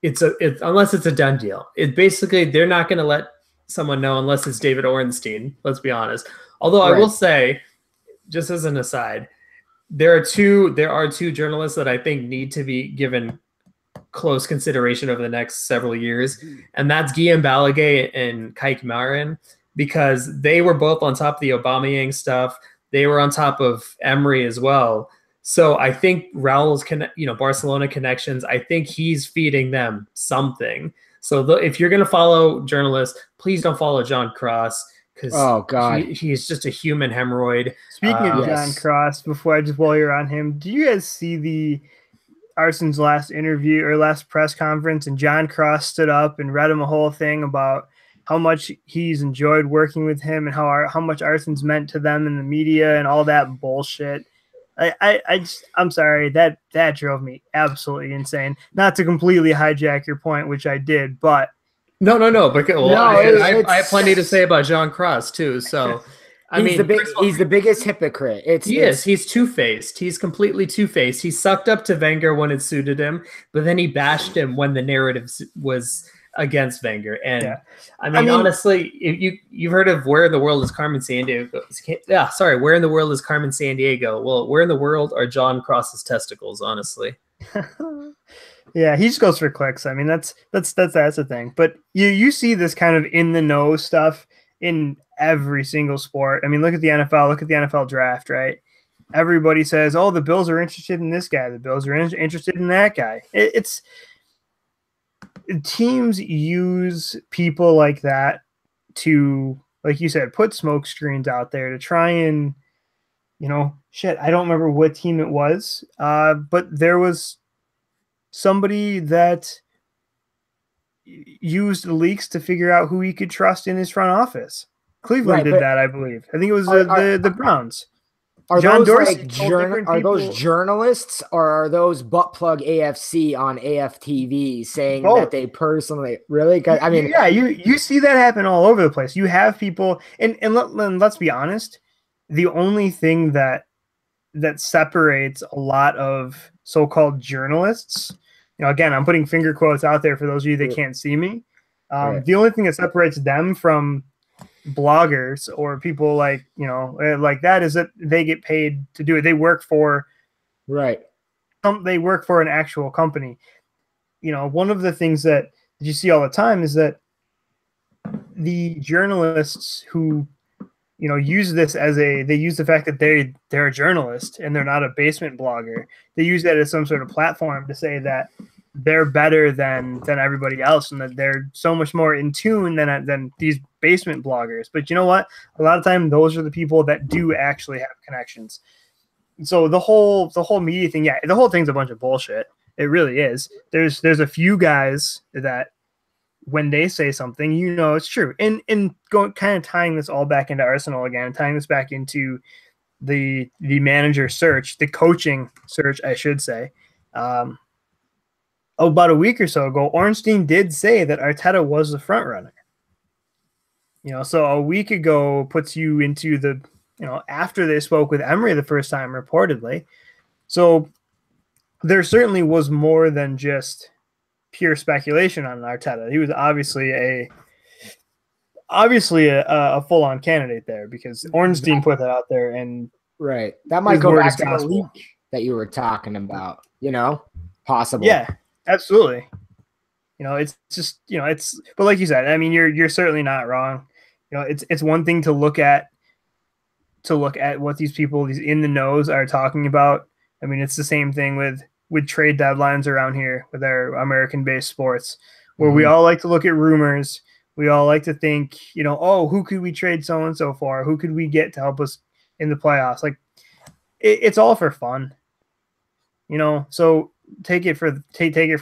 it's a done deal. It basically, they're not going to let someone know unless it's David Orenstein, let's be honest. Although I will say, just as an aside, there are two journalists that I think need to be given close consideration over the next several years, and that's Guillaume Balaguer and Kike Marin, because they were both on top of the Aubameyang stuff. They were on top of Emery as well. So I think Raul's Barcelona connections, I think he's feeding them something. So if you're going to follow journalists, please don't follow John Cross, because he's just a human hemorrhoid. Speaking of John Cross, while you're on him, do you guys see the Arson's last interview or last press conference? And John Cross stood up and read him a whole thing about how much he's enjoyed working with him and how much Arson's meant to them in the media and all that bullshit. I'm sorry, that drove me absolutely insane. Not to completely hijack your point, which I did, but no. I have plenty to say about John Cross too. So he's the biggest hypocrite. He's two-faced. He's completely two-faced. He sucked up to Wenger when it suited him, but then he bashed him when the narrative was against Wenger. And honestly, you've heard of Where in the World is Carmen Sandiego? Where in the World is Carmen Sandiego? Well, where in the world are John Cross's testicles? Honestly. Yeah, he just goes for clicks. That's the thing. But you see this kind of in the know stuff in every single sport. Look at the NFL. Look at the NFL draft, right? Everybody says, "Oh, the Bills are interested in this guy. The Bills are interested in that guy." It's teams use people like that to, like you said, put smoke screens out there to try and, I don't remember what team it was, but there was somebody that used the leaks to figure out who he could trust in his front office. Cleveland did that, I believe. I think it was the Browns. Are those journalists, or are those butt plug AFC on AFTV saying that they personally really? You see that happen all over the place. You have people, and let's be honest, the only thing that separates a lot of so-called journalists, again, I'm putting finger quotes out there for those of you that can't see me. The only thing that separates them from bloggers or people like that is that they get paid to do it. They work for they work for an actual company. One of the things that you see all the time is that the journalists who use this they use the fact that they're a journalist and they're not a basement blogger. They use that as some sort of platform to say that they're better than everybody else, and that they're so much more in tune than these basement bloggers. But you know what? A lot of time, those are the people that do actually have connections. So the whole media thing, yeah, the whole thing's a bunch of bullshit. It really is. There's a few guys that when they say something, you know it's true. And going kind of tying this all back into Arsenal again, tying this back into the manager search, the coaching search, I should say. About a week or so ago, Ornstein did say that Arteta was the front runner. You know, so a week ago puts you into the, you know, after they spoke with Emery the first time, reportedly. So there certainly was more than just pure speculation on Arteta. He was obviously a full-on candidate there because Ornstein put that out there, and right, that might go back to the leak that you were talking about. You know, possible. Yeah, absolutely. You know, it's just, you know, but like you said, I mean, you're certainly not wrong. You know, it's one thing to look at what these people, these in the knows, are talking about. I mean, it's the same thing with trade deadlines around here with our American-based sports, where we all like to look at rumors. We all like to think, you know, oh, who could we trade so-and-so for? Who could we get to help us in the playoffs? Like, it's all for fun, you know? So take it for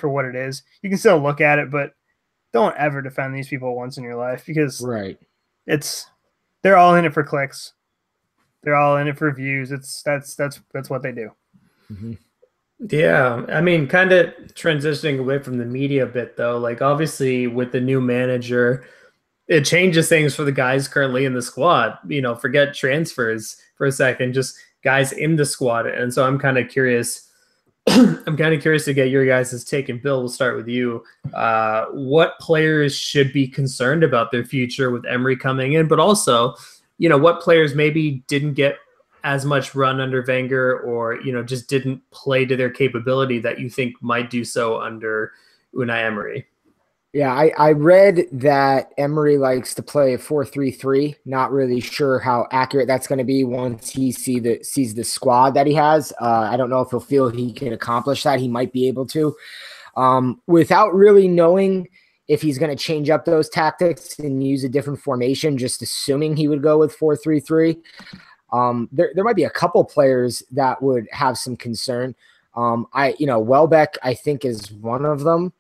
what it is. You can still look at it, but don't ever defend these people once in your life, because right, they're all in it for clicks. They're all in it for views. That's what they do. Mm-hmm. Yeah, I mean, kind of transitioning away from the media a bit, though. Like, obviously, with the new manager, it changes things for the guys currently in the squad. You know, forget transfers for a second, just guys in the squad. And so I'm kind of curious. I'm kind of curious to get your guys' take. And Bill, we'll start with you. What players should be concerned about their future with Emery coming in, but also, you know, what players maybe didn't get as much run under Wenger, or, you know, just didn't play to their capability that you think might do so under Unai Emery? Yeah, I read that Emery likes to play a 4-3-3. Not really sure how accurate that's going to be once he sees the squad that he has. I don't know if he'll feel he can accomplish that. He might be able to. Without really knowing if he's going to change up those tactics and use a different formation, just assuming he would go with 4-3-3. There might be a couple players that would have some concern. Welbeck, I think, is one of them.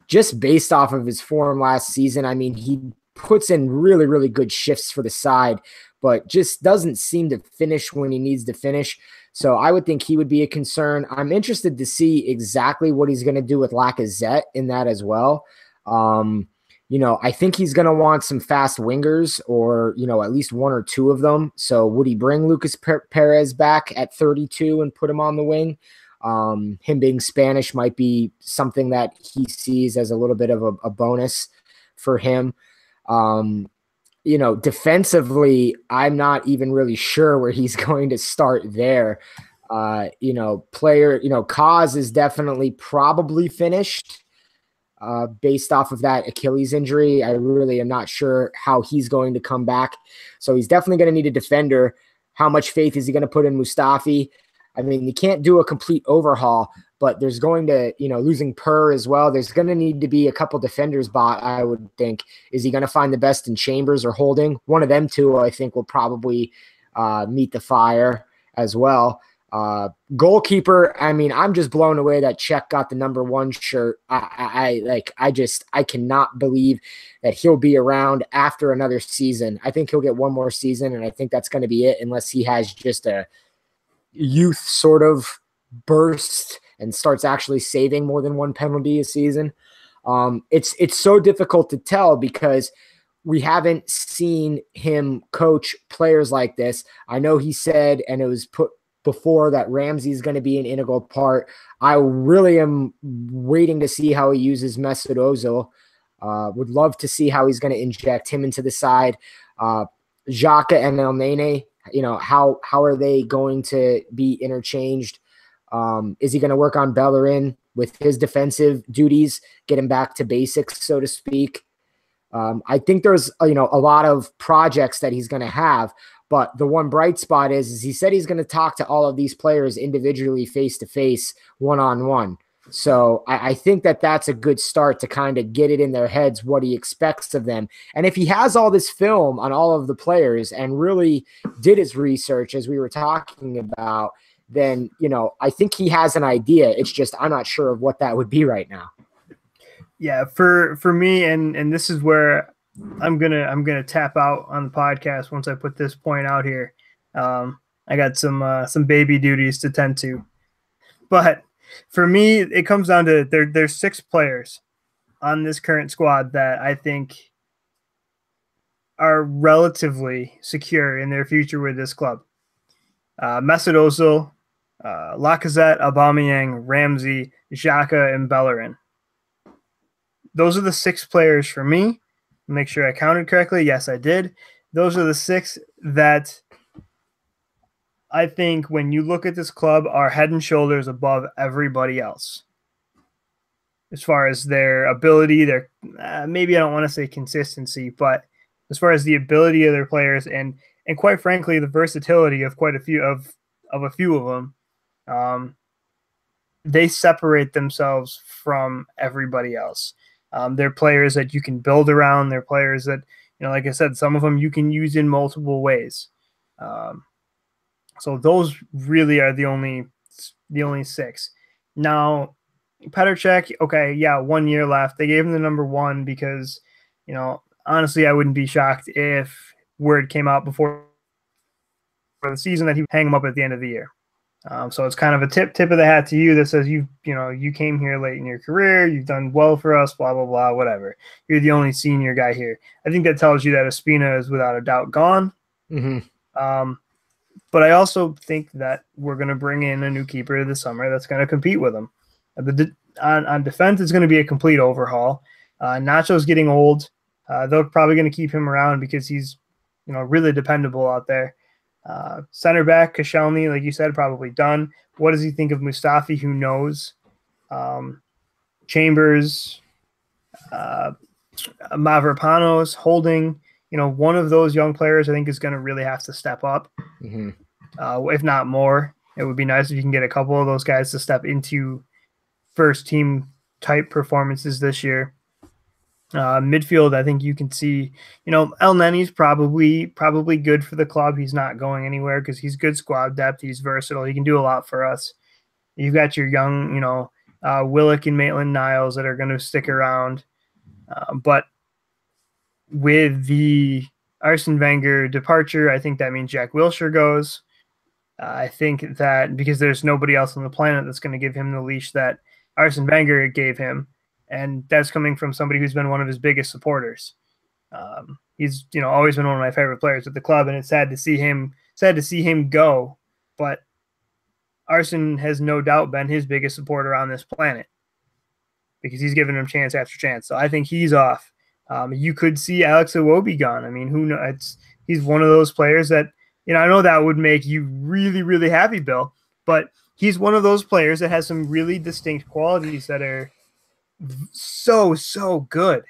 Just based off of his form last season, I mean, he puts in really, really good shifts for the side, but just doesn't seem to finish when he needs to finish. So I would think he would be a concern. I'm interested to see exactly what he's going to do with Lacazette in that as well. I think he's going to want some fast wingers, or, at least one or two of them. So would he bring Lucas Perez back at 32 and put him on the wing? Him being Spanish might be something that he sees as a little bit of a bonus for him. Defensively, I'm not even really sure where he's going to start there. Kaz is definitely probably finished. Based off of that Achilles injury, I really am not sure how he's going to come back. So he's definitely going to need a defender. How much faith is he going to put in Mustafi? I mean, you can't do a complete overhaul, but there's going to, losing Per as well, there's going to need to be a couple defenders bought, I would think. Is he going to find the best in Chambers or Holding? One of them two, I think, will probably meet the fire as well. Goalkeeper, I mean, I'm just blown away that Czech got the number 1 shirt. I cannot believe that he'll be around after another season. I think he'll get one more season, and I think that's going to be it, unless he has just a youth sort of burst and starts actually saving more than one penalty a season. It's so difficult to tell because we haven't seen him coach players like this. I know he said, and it was put before, that Ramsey is going to be an integral part. I really am waiting to see how he uses Mesut Ozil. Would love to see how he's going to inject him into the side. Xhaka and El Nene, how are they going to be interchanged? Is he going to work on Bellerin with his defensive duties, get him back to basics, so to speak? I think there's, a lot of projects that he's going to have, but the one bright spot is he said he's going to talk to all of these players individually, face-to-face, one-on-one. So I think that that's a good start to kind of get it in their heads what he expects of them. And if he has all this film on all of the players and really did his research, as we were talking about, then, you know, I think he has an idea. It's just I'm not sure of what that would be right now. Yeah, for me, and this is where I'm gonna tap out on the podcast once I put this point out here. I got some baby duties to tend to, but for me, it comes down to there's 6 players on this current squad that I think are relatively secure in their future with this club. Mesut Ozil, Lacazette, Aubameyang, Ramsey, Xhaka, and Bellerin. Those are the 6 players for me. Make sure I counted correctly. Yes, I did. Those are the 6 that I think when you look at this club are head and shoulders above everybody else. As far as their ability, their maybe I don't want to say consistency, but as far as the ability of their players and quite frankly the versatility of quite a few of a few of them, they separate themselves from everybody else. They're players that you can build around. They're players that, you know, like I said, some of them you can use in multiple ways. So those really are the only 6. Now, Petr Cech, okay, yeah, 1 year left. They gave him the number 1 because, you know, honestly, I wouldn't be shocked if word came out before the season that he would hang him up at the end of the year. So it's kind of a tip of the hat to you that says you came here late in your career, you've done well for us, blah blah blah, whatever. You're the only senior guy here. I think that tells you that Ospina is without a doubt gone. Mm-hmm. But I also think that we're going to bring in a new keeper this summer that's going to compete with him. On defense, it's going to be a complete overhaul. Nacho's getting old. They're probably going to keep him around because he's, you know, really dependable out there. Center back, Koscielny, like you said, probably done. What does he think of Mustafi? Who knows? Chambers, Mavropanos, Holding, you know, one of those young players I think is going to really have to step up. Mm-hmm. If not more. It would be nice if you can get a couple of those guys to step into first team type performances this year. Midfield, I think you can see, you know, El Nenny's probably good for the club. He's not going anywhere because he's good squad depth. He's versatile. He can do a lot for us. You've got your young, you know, Willock and Maitland-Niles that are going to stick around. But with the Arsene Wenger departure, I think that means Jack Wilshere goes. I think that because there's nobody else on the planet that's going to give him the leash that Arsene Wenger gave him. And that's coming from somebody who's been one of his biggest supporters. He's, you know, always been one of my favorite players at the club, and it's sad to see him go. But Arsene has no doubt been his biggest supporter on this planet because he's given him chance after chance. So I think he's off. You could see Alex Iwobi gone. I mean, who knows? He's one of those players that, you know, I know that would make you really, really happy, Bill, but he's one of those players that has some really distinct qualities that are so good.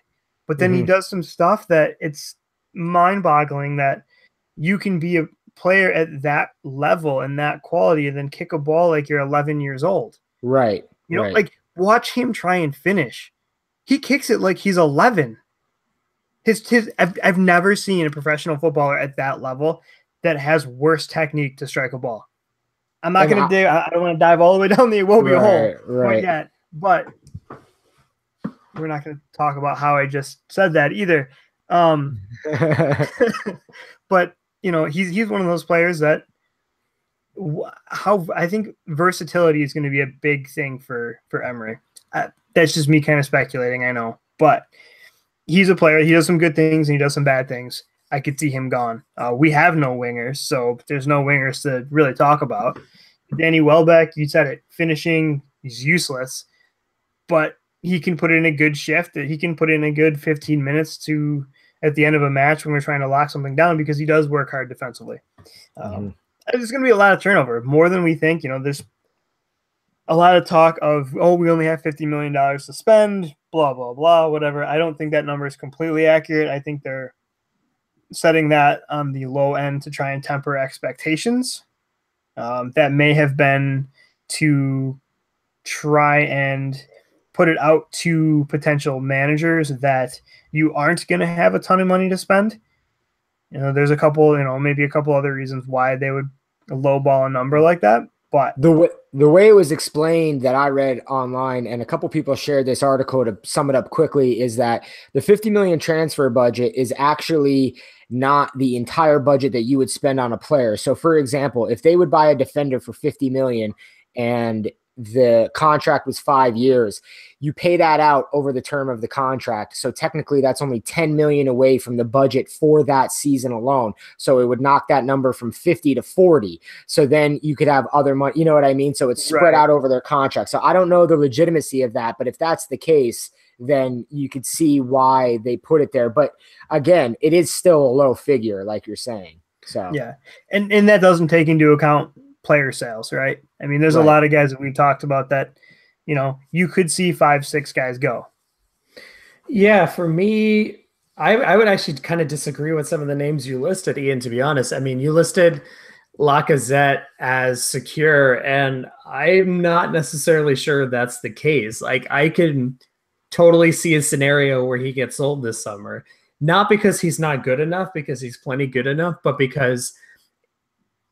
But then he does some stuff that it's mind-boggling that you can be a player at that level and that quality and then kick a ball like you're 11 years old. Right. You know, like watch him try and finish. He kicks it like he's 11. I've never seen a professional footballer at that level that has worse technique to strike a ball. I'm not going to I don't want to dive all the way down the Iwobi hole quite yet, but we're not going to talk about how I just said that either. But you know, he's one of those players that how I think versatility is going to be a big thing for Emery. That's just me kind of speculating, I know, but he's a player. He does some good things and he does some bad things. I could see him gone. We have no wingers, so there's no wingers to really talk about. Danny Welbeck, you said it, finishing, he's useless, but he can put in a good shift. He can put in a good 15 minutes to at the end of a match when we're trying to lock something down because he does work hard defensively. There's going to be a lot of turnover, more than we think. You know, there's a lot of talk of, oh, we only have $50 million to spend, blah, blah, blah, whatever. I don't think that number is completely accurate. I think they're setting that on the low end to try and temper expectations. That may have been to try and put it out to potential managers that you aren't going to have a ton of money to spend. There's a couple, maybe a couple other reasons why they would lowball a number like that. But the way it was explained that I read online, and a couple people shared this article to sum it up quickly, is that the $50 million transfer budget is actually not the entire budget that you would spend on a player. So, for example, if they would buy a defender for $50 million and the contract was 5 years, you pay that out over the term of the contract. So technically that's only 10 million away from the budget for that season alone. So it would knock that number from 50 to 40. So then you could have other money, you know what I mean? So it's spread out over their contract. So I don't know the legitimacy of that, but if that's the case, then you could see why they put it there. But again, it is still a low figure, like you're saying. So yeah. And that doesn't take into account player sales, right? I mean, there's a lot of guys that we've talked about that, you could see 5-6 guys go. Yeah, for me, I would actually kind of disagree with some of the names you listed, Ian, to be honest. I mean, you listed Lacazette as secure, and I'm not necessarily sure that's the case. Like, I can totally see a scenario where he gets sold this summer, not because he's not good enough, because he's plenty good enough, but because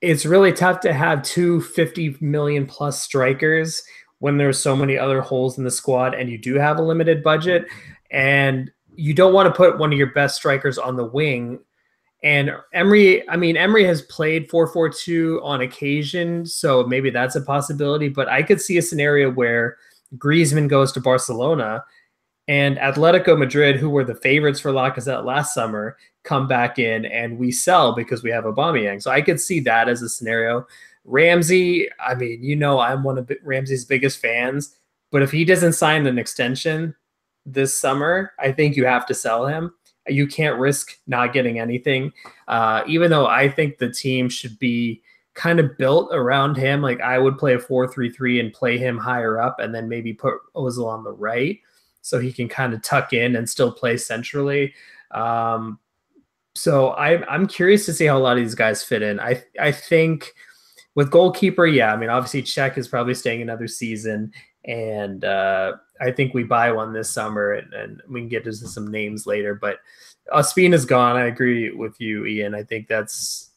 it's really tough to have two 50 million plus strikers when there's so many other holes in the squad and you do have a limited budget, and you don't want to put one of your best strikers on the wing. And Emery has played 4-4-2 on occasion, so maybe that's a possibility, but I could see a scenario where Griezmann goes to Barcelona and Atletico Madrid, who were the favorites for Lacazette last summer, come back in and we sell because we have Aubameyang. So I could see that as a scenario. Ramsey, I mean, I'm one of Ramsey's biggest fans, but if he doesn't sign an extension this summer, I think you have to sell him. You can't risk not getting anything, even though I think the team should be kind of built around him. Like, I would play a 4-3-3 and play him higher up and then maybe put Ozil on the right so he can kind of tuck in and still play centrally. So I'm curious to see how a lot of these guys fit in. I think with goalkeeper, yeah, I mean, obviously Czech is probably staying another season, and I think we buy one this summer, and we can get into some names later. But Ospina's gone. I agree with you, Ian. I think that's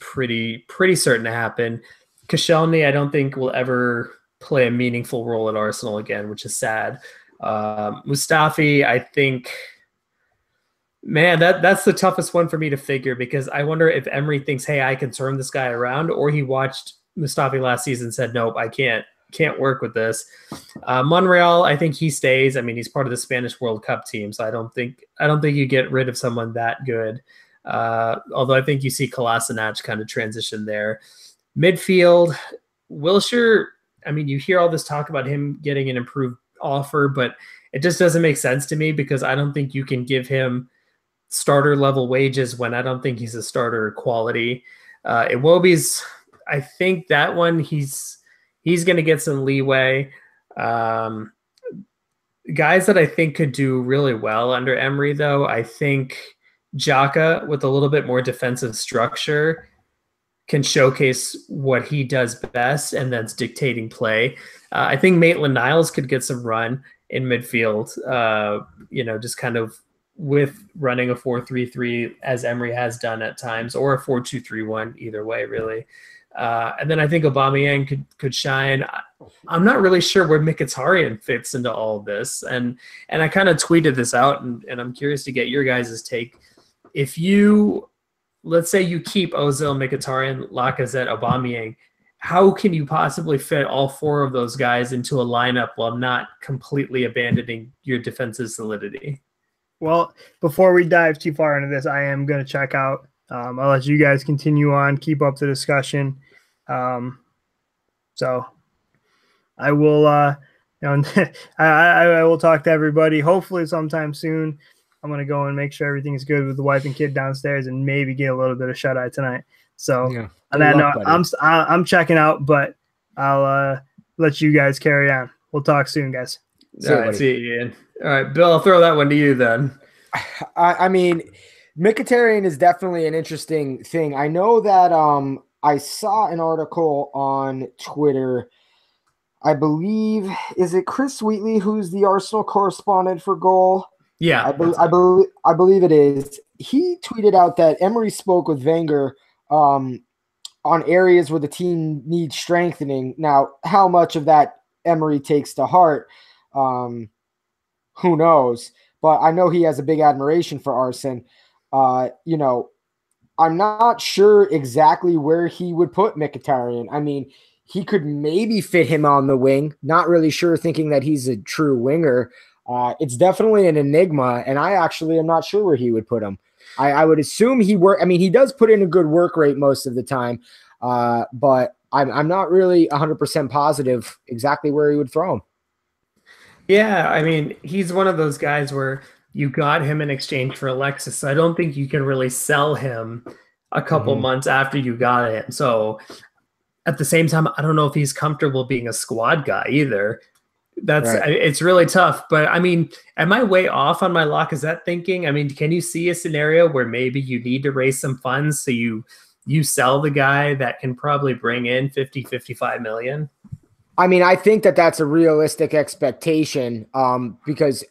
pretty certain to happen. Koscielny, I don't think will ever play a meaningful role at Arsenal again, which is sad. Mustafi, I think, man, that's the toughest one for me to figure, because I wonder if Emery thinks, hey, I can turn this guy around, or he watched Mustafi last season and said, nope, I can't work with this. Monreal, I think he stays. I mean, he's part of the Spanish World Cup team, so I don't think you get rid of someone that good. Although I think you see Kolasinac kind of transition there. Midfield, Wilshere, I mean, you hear all this talk about him getting an improved offer, but it just doesn't make sense to me, because I don't think you can give him starter level wages when I don't think he's a starter quality. Iwobi's, I think that one he's going to get some leeway. Guys that I think could do really well under Emery, though, I think Xhaka, with a little bit more defensive structure, can showcase what he does best, and that's dictating play. I think Maitland-Niles could get some run in midfield, just kind of with running a 4-3-3 as Emery has done at times, or a 4-2-3-1, either way, really. And then I think Aubameyang could shine. I'm not really sure where Mkhitaryan fits into all of this. And I kind of tweeted this out, and I'm curious to get your guys' take. If let's say you keep Ozil, Mkhitaryan, Lacazette, Aubameyang, how can you possibly fit all four of those guys into a lineup while not completely abandoning your defensive solidity? Well, before we dive too far into this, I am going to check out. I'll let you guys continue on, keep up the discussion. So I will, I will talk to everybody, hopefully sometime soon. I'm going to go and make sure everything's good with the wife and kid downstairs, and maybe get a little bit of shut-eye tonight. So on that note, I'm checking out, but I'll let you guys carry on. We'll talk soon, guys. All right, see you, Ian. All right, Bill, I'll throw that one to you then. I mean, Mkhitaryan is definitely an interesting thing. I know that I saw an article on Twitter. I believe, is it Chris Wheatley who's the Arsenal correspondent for Goal? Yeah, I believe it is. He tweeted out that Emery spoke with Wenger on areas where the team needs strengthening. Now, how much of that Emery takes to heart, who knows? But I know he has a big admiration for Arsene. You know, I'm not sure exactly where he would put Mkhitaryan. I mean, he could maybe fit him on the wing. Not really sure, thinking that he's a true winger. It's definitely an enigma, and I actually am not sure where he would put him. I would assume he does put in a good work rate most of the time, but I'm not really 100% positive exactly where he would throw him. Yeah, I mean, he's one of those guys where you got him in exchange for Alexis. So I don't think you can really sell him a couple months after you got him. So at the same time, I don't know if he's comfortable being a squad guy either. It's really tough. But I mean, am I way off on my Lacazette thinking? I mean, can you see a scenario where maybe you need to raise some funds so you sell the guy that can probably bring in 50-55 million? I mean, I think that that's a realistic expectation, because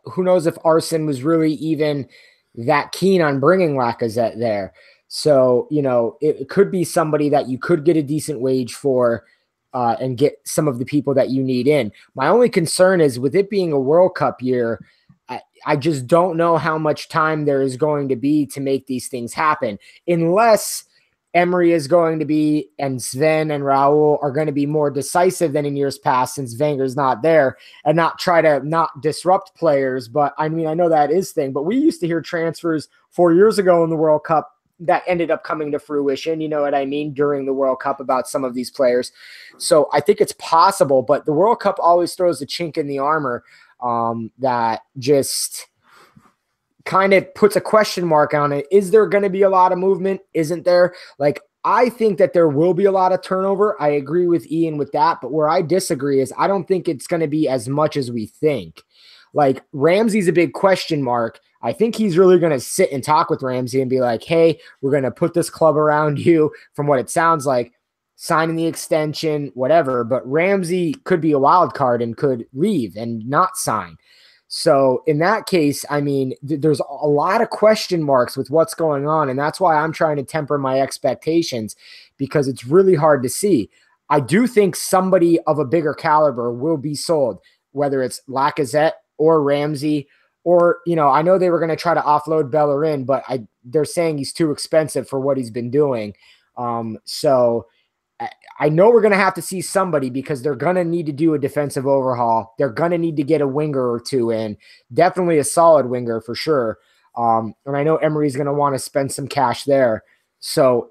who knows if Arsene was really even that keen on bringing Lacazette there. So, you know, it could be somebody that you could get a decent wage for and get some of the people that you need in. My only concern is with it being a World Cup year, I just don't know how much time there is going to be to make these things happen, unless Emery is going to be, and Sven and Raul are going to be more decisive than in years past since Wenger's not there, and not try to not disrupt players. But I mean, I know that is thing, but we used to hear transfers 4 years ago in the World Cup that ended up coming to fruition, you know what I mean, during the World Cup about some of these players. So I think it's possible, but the World Cup always throws a chink in the armor that just kind of puts a question mark on it. Is there going to be a lot of movement? Isn't there? Like, I think that there will be a lot of turnover. I agree with Ian with that, but where I disagree is I don't think it's going to be as much as we think. Like, Ramsey's a big question mark. I think he's really going to sit and talk with Ramsey and be like, hey, we're going to put this club around you, from what it sounds like, signing the extension, whatever. But Ramsey could be a wild card and could leave and not sign. So in that case, I mean, there's a lot of question marks with what's going on. And that's why I'm trying to temper my expectations, because it's really hard to see. I do think somebody of a bigger caliber will be sold, whether it's Lacazette or Ramsey, or, you know, I know they were going to try to offload Bellerin, but they're saying he's too expensive for what he's been doing. So I know we're going to have to see somebody, because they're going to need to do a defensive overhaul. They're going to need to get a winger or two in, definitely a solid winger for sure. And I know Emery's going to want to spend some cash there. So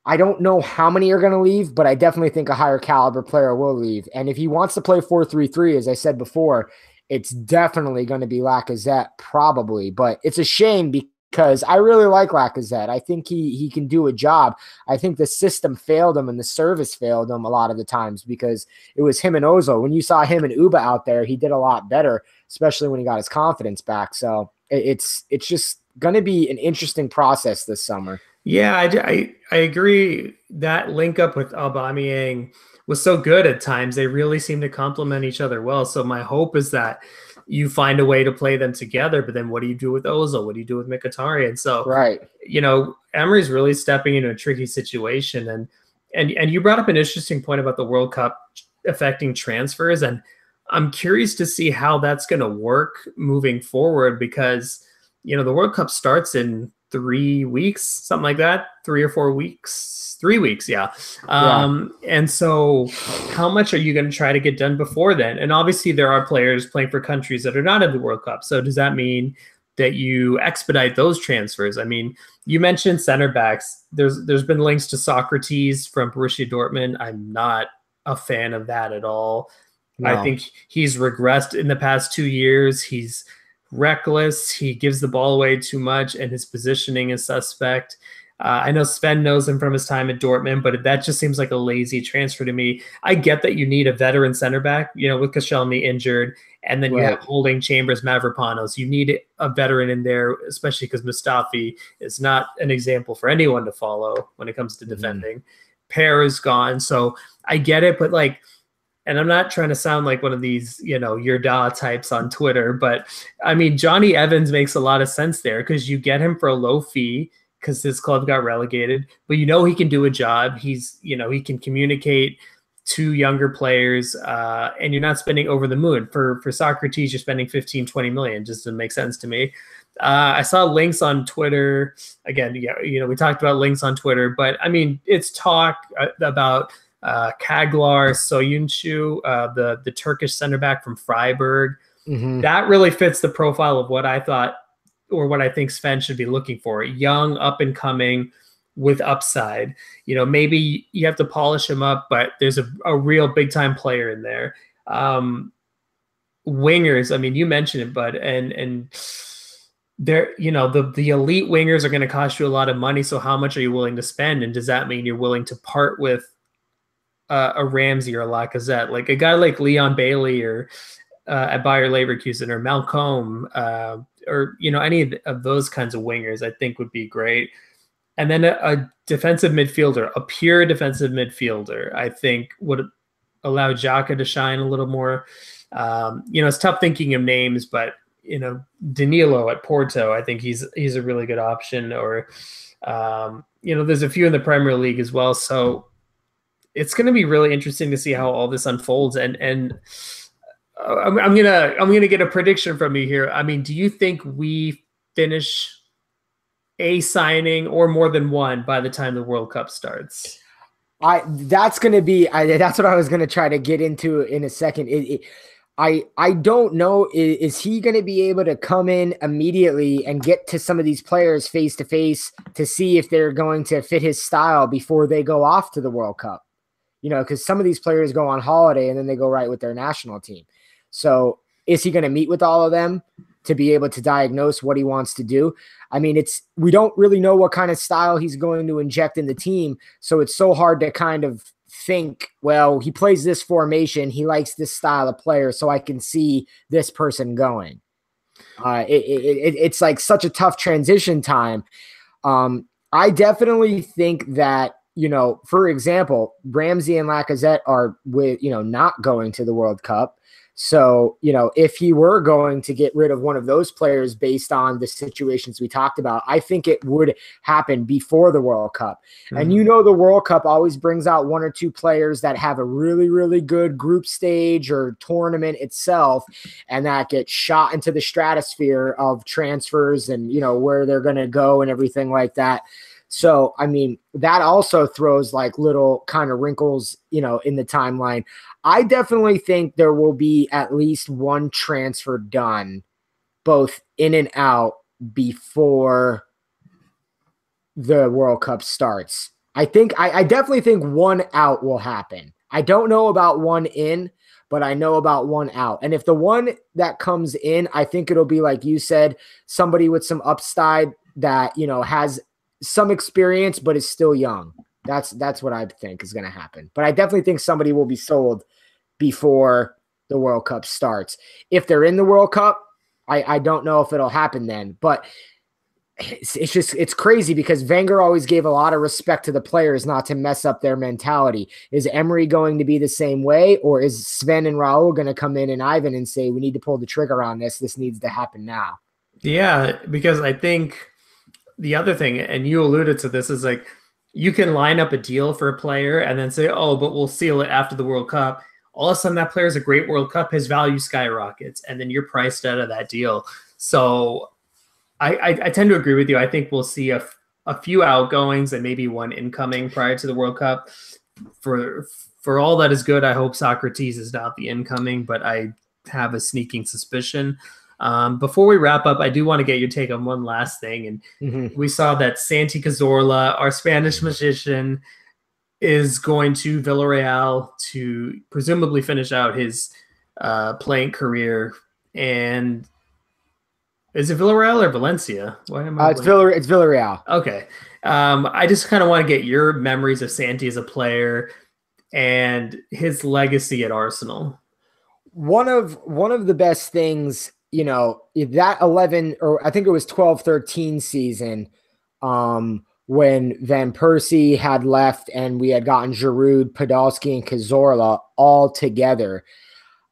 I don't know how many are going to leave, but I definitely think a higher caliber player will leave. And if he wants to play 4-3-3, as I said before, it's definitely going to be Lacazette probably. But it's a shame because I really like Lacazette. I think he can do a job. I think the system failed him and the service failed him a lot of the times, because it was him and Ozil. When you saw him and Uba out there, he did a lot better, especially when he got his confidence back. So it's just going to be an interesting process this summer. Yeah, I agree. That link up with Aubameyang was so good at times. They really seem to complement each other well. So my hope is that you find a way to play them together. But then what do you do with Ozil? What do you do with Mkhitaryan? So, right, you know, Emery's really stepping into a tricky situation. And you brought up an interesting point about the World Cup affecting transfers. And I'm curious to see how that's going to work moving forward, because, you know, the World Cup starts in 3 weeks, something like that, 3 or 4 weeks, 3 weeks. Yeah. And so how much are you going to try to get done before then? And obviously there are players playing for countries that are not in the World Cup. So does that mean that you expedite those transfers? I mean, you mentioned center backs. There's been links to Socrates from Borussia Dortmund. I'm not a fan of that at all. No. I think he's regressed in the past 2 years. He's reckless. He gives the ball away too much, and his positioning is suspect. I know Sven knows him from his time at Dortmund, but that just seems like a lazy transfer to me. I get that you need a veteran center back, you know, with Koscielny injured, and then you have Holding, Chambers, Mavropanos. You need a veteran in there, especially because Mustafi is not an example for anyone to follow when it comes to defending. pair is gone. So I get it, but like, and I'm not trying to sound like one of these, your da types on Twitter, but I mean, Johnny Evans makes a lot of sense there because you get him for a low fee because his club got relegated, but he can do a job. He can communicate to younger players, and you're not spending over the moon. For Socrates, you're spending 15, 20 million. Just doesn't make sense to me. I saw links on Twitter. Again, we talked about links on Twitter, but I mean, it's talk about Kaglar Soyuncu, the Turkish center back from Freiburg. Mm-hmm. That really fits the profile of what I thought, or what I think Sven should be looking for. Young, up and coming, with upside. Maybe you have to polish him up, but there's a real big time player in there. Wingers, I mean, you mentioned it, bud, and they're, the elite wingers are going to cost you a lot of money. So how much are you willing to spend? And does that mean you're willing to part with a Ramsey or a Lacazette? Like a guy like Leon Bailey or at Bayer Leverkusen, or Malcolm, or any of those kinds of wingers, I think would be great. And then a defensive midfielder, a pure defensive midfielder, I think would allow Xhaka to shine a little more. It's tough thinking of names, but Danilo at Porto, I think he's a really good option. Or there's a few in the Premier League as well. So it's going to be really interesting to see how all this unfolds. And I'm gonna get a prediction from you here. I mean, do you think we finish a signing or more than one by the time the World Cup starts? That's what I was gonna try to get into in a second. I don't know. Is he going to be able to come in immediately and get to some of these players face to face to see if they're going to fit his style before they go off to the World Cup? Because some of these players go on holiday and then they go right with their national team. So is he going to meet with all of them to be able to diagnose what he wants to do? I mean, we don't really know what kind of style he's going to inject in the team. So it's so hard to kind of think, well, he plays this formation, he likes this style of player, so I can see this person going. It's like such a tough transition time. I definitely think that, for example, Ramsey and Lacazette are not going to the World Cup. So, if he were going to get rid of one of those players based on the situations we talked about, I think it would happen before the World Cup. Mm-hmm. And the World Cup always brings out one or two players that have a really, really good group stage or tournament itself, and that get shot into the stratosphere of transfers and, where they're going to go and everything like that. So, I mean, that also throws like little kind of wrinkles, in the timeline. I definitely think there will be at least one transfer done, both in and out, before the World Cup starts. I definitely think one out will happen. I don't know about one in, but I know about one out. And if the one that comes in, I think it'll be, like you said, somebody with some upside that, has some experience but is still young. That's what I think is going to happen. But I definitely think somebody will be sold before the World Cup starts. If they're in the World Cup, I don't know if it'll happen then. But it's crazy because Wenger always gave a lot of respect to the players not to mess up their mentality. Is Emery going to be the same way, or is Sven and Raul going to come in and Ivan and say, we need to pull the trigger on this? This needs to happen now. Yeah, because I think the other thing, and you alluded to this, is like you can line up a deal for a player and then say, oh, but we'll seal it after the World Cup. All of a sudden that player is a great World Cup, his value skyrockets, and then you're priced out of that deal. So I tend to agree with you. I think we'll see a few outgoings and maybe one incoming prior to the World Cup. For all that is good, I hope Socrates is not the incoming, but I have a sneaking suspicion. Before we wrap up, I do want to get your take on one last thing. And we saw that Santi Cazorla, our Spanish magician, is going to Villarreal to presumably finish out his playing career. And is it Villarreal or Valencia? Why am I? It's Villarreal. Okay. I just kind of want to get your memories of Santi as a player and his legacy at Arsenal. One of the best things, that 11, or I think it was 12-13 season, when Van Persie had left and we had gotten Giroud, Podolski, and Cazorla all together.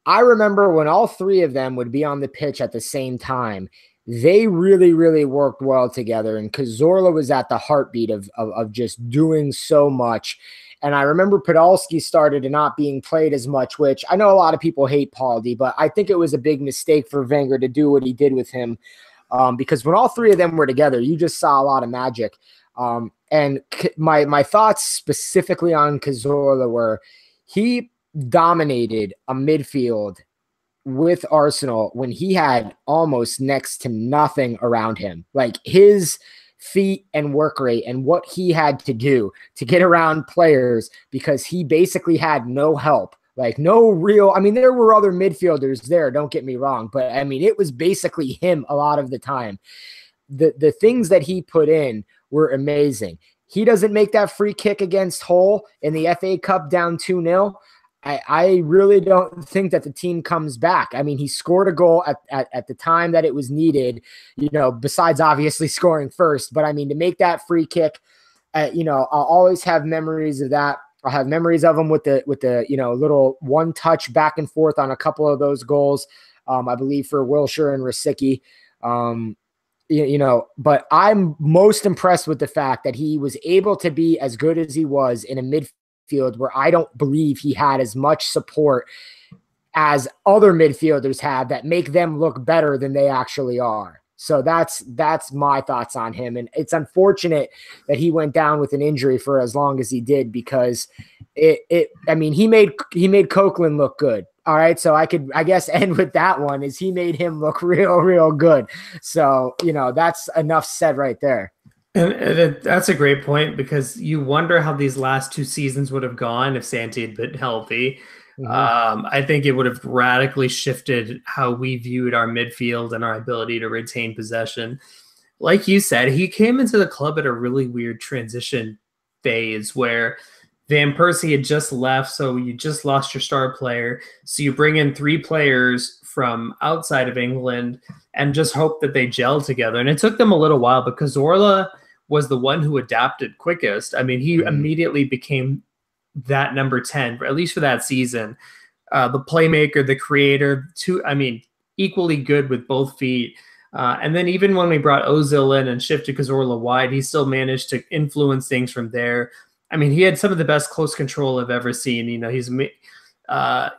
I remember when all three of them would be on the pitch at the same time, they really, really worked well together. And Cazorla was at the heartbeat of just doing so much. And I remember Podolski started to not being played as much, which I know a lot of people hate Paldi, but I think it was a big mistake for Wenger to do what he did with him. Because when all three of them were together, you just saw a lot of magic. And my thoughts specifically on Cazorla were he dominated a midfield with Arsenal when he had almost next to nothing around him. Like his feet and work rate and what he had to do to get around players, because he basically had no help. Like no real, I mean, there were other midfielders there, don't get me wrong, but I mean, it was basically him a lot of the time. The things that he put in were amazing. He doesn't make that free kick against Hull in the FA Cup down 2-0. I really don't think that the team comes back. I mean, he scored a goal at the time that it was needed, you know, besides obviously scoring first. But I mean, to make that free kick, you know, I'll always have memories of that. I'll have memories of him with the you know, little one touch back and forth on a couple of those goals. I believe for Wilshere and Rosicky. You know, but I'm most impressed with the fact that he was able to be as good as he was in a midfield where I don't believe he had as much support as other midfielders have that make them look better than they actually are. So that's my thoughts on him. And it's unfortunate that he went down with an injury for as long as he did, because I mean, he made Coquelin look good. All right. So I guess end with that one is he made him look real good. So, you know, that's enough said right there. And that's a great point, because you wonder how these last two seasons would have gone if Santi had been healthy. Mm-hmm. I think it would have radically shifted how we viewed our midfield and our ability to retain possession. Like you said, he came into the club at a really weird transition phase where Van Persie had just left, so you just lost your star player. So you bring in three players from outside of England and just hope that they gel together. And it took them a little while, but Cazorla was the one who adapted quickest. I mean, he immediately became that number 10, at least for that season. The playmaker, the creator, equally good with both feet. And then even when we brought Ozil in and shifted Cazorla wide, he still managed to influence things from there. I mean, he had some of the best close control I've ever seen. You know,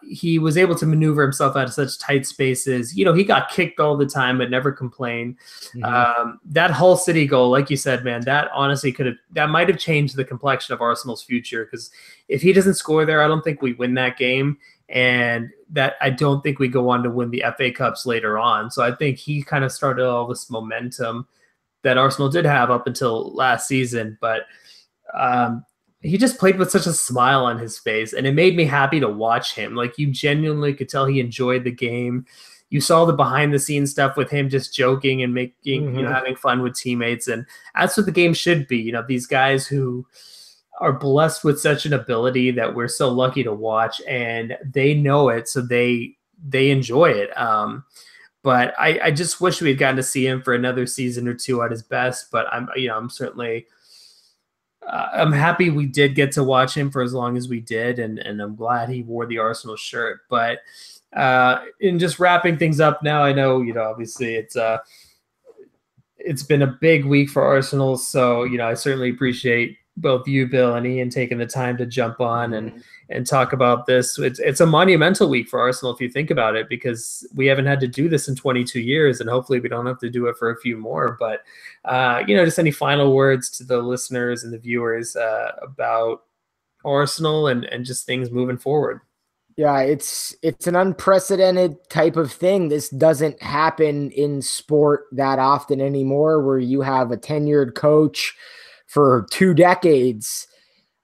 he was able to maneuver himself out of such tight spaces. You know, he got kicked all the time, but never complained. Mm-hmm. That Hull City goal, like you said, man, that honestly that might have changed the complexion of Arsenal's future. Because if he doesn't score there, I don't think we win that game. And that I don't think we go on to win the FA Cups later on. So I think he kind of started all this momentum that Arsenal did have up until last season. But he just played with such a smile on his face, and it made me happy to watch him. Like, you genuinely could tell he enjoyed the game. You saw the behind the scenes stuff with him just joking and making, you know, having fun with teammates. And that's what the game should be. You know, these guys who are blessed with such an ability that we're so lucky to watch, and they know it. So they enjoy it. But I just wish we had gotten to see him for another season or two at his best. But I'm certainly, I'm happy we did get to watch him for as long as we did, and I'm glad he wore the Arsenal shirt. But in just wrapping things up now, I know, you know, obviously it's been a big week for Arsenal, so, you know, I certainly appreciate both you, Bill, and Ian taking the time to jump on and talk about this. It's a monumental week for Arsenal if you think about it, because we haven't had to do this in 22 years, and hopefully we don't have to do it for a few more. But you know, just any final words to the listeners and the viewers about Arsenal and just things moving forward. Yeah, it's an unprecedented type of thing. This doesn't happen in sport that often anymore, where you have a tenured coach for 2 decades.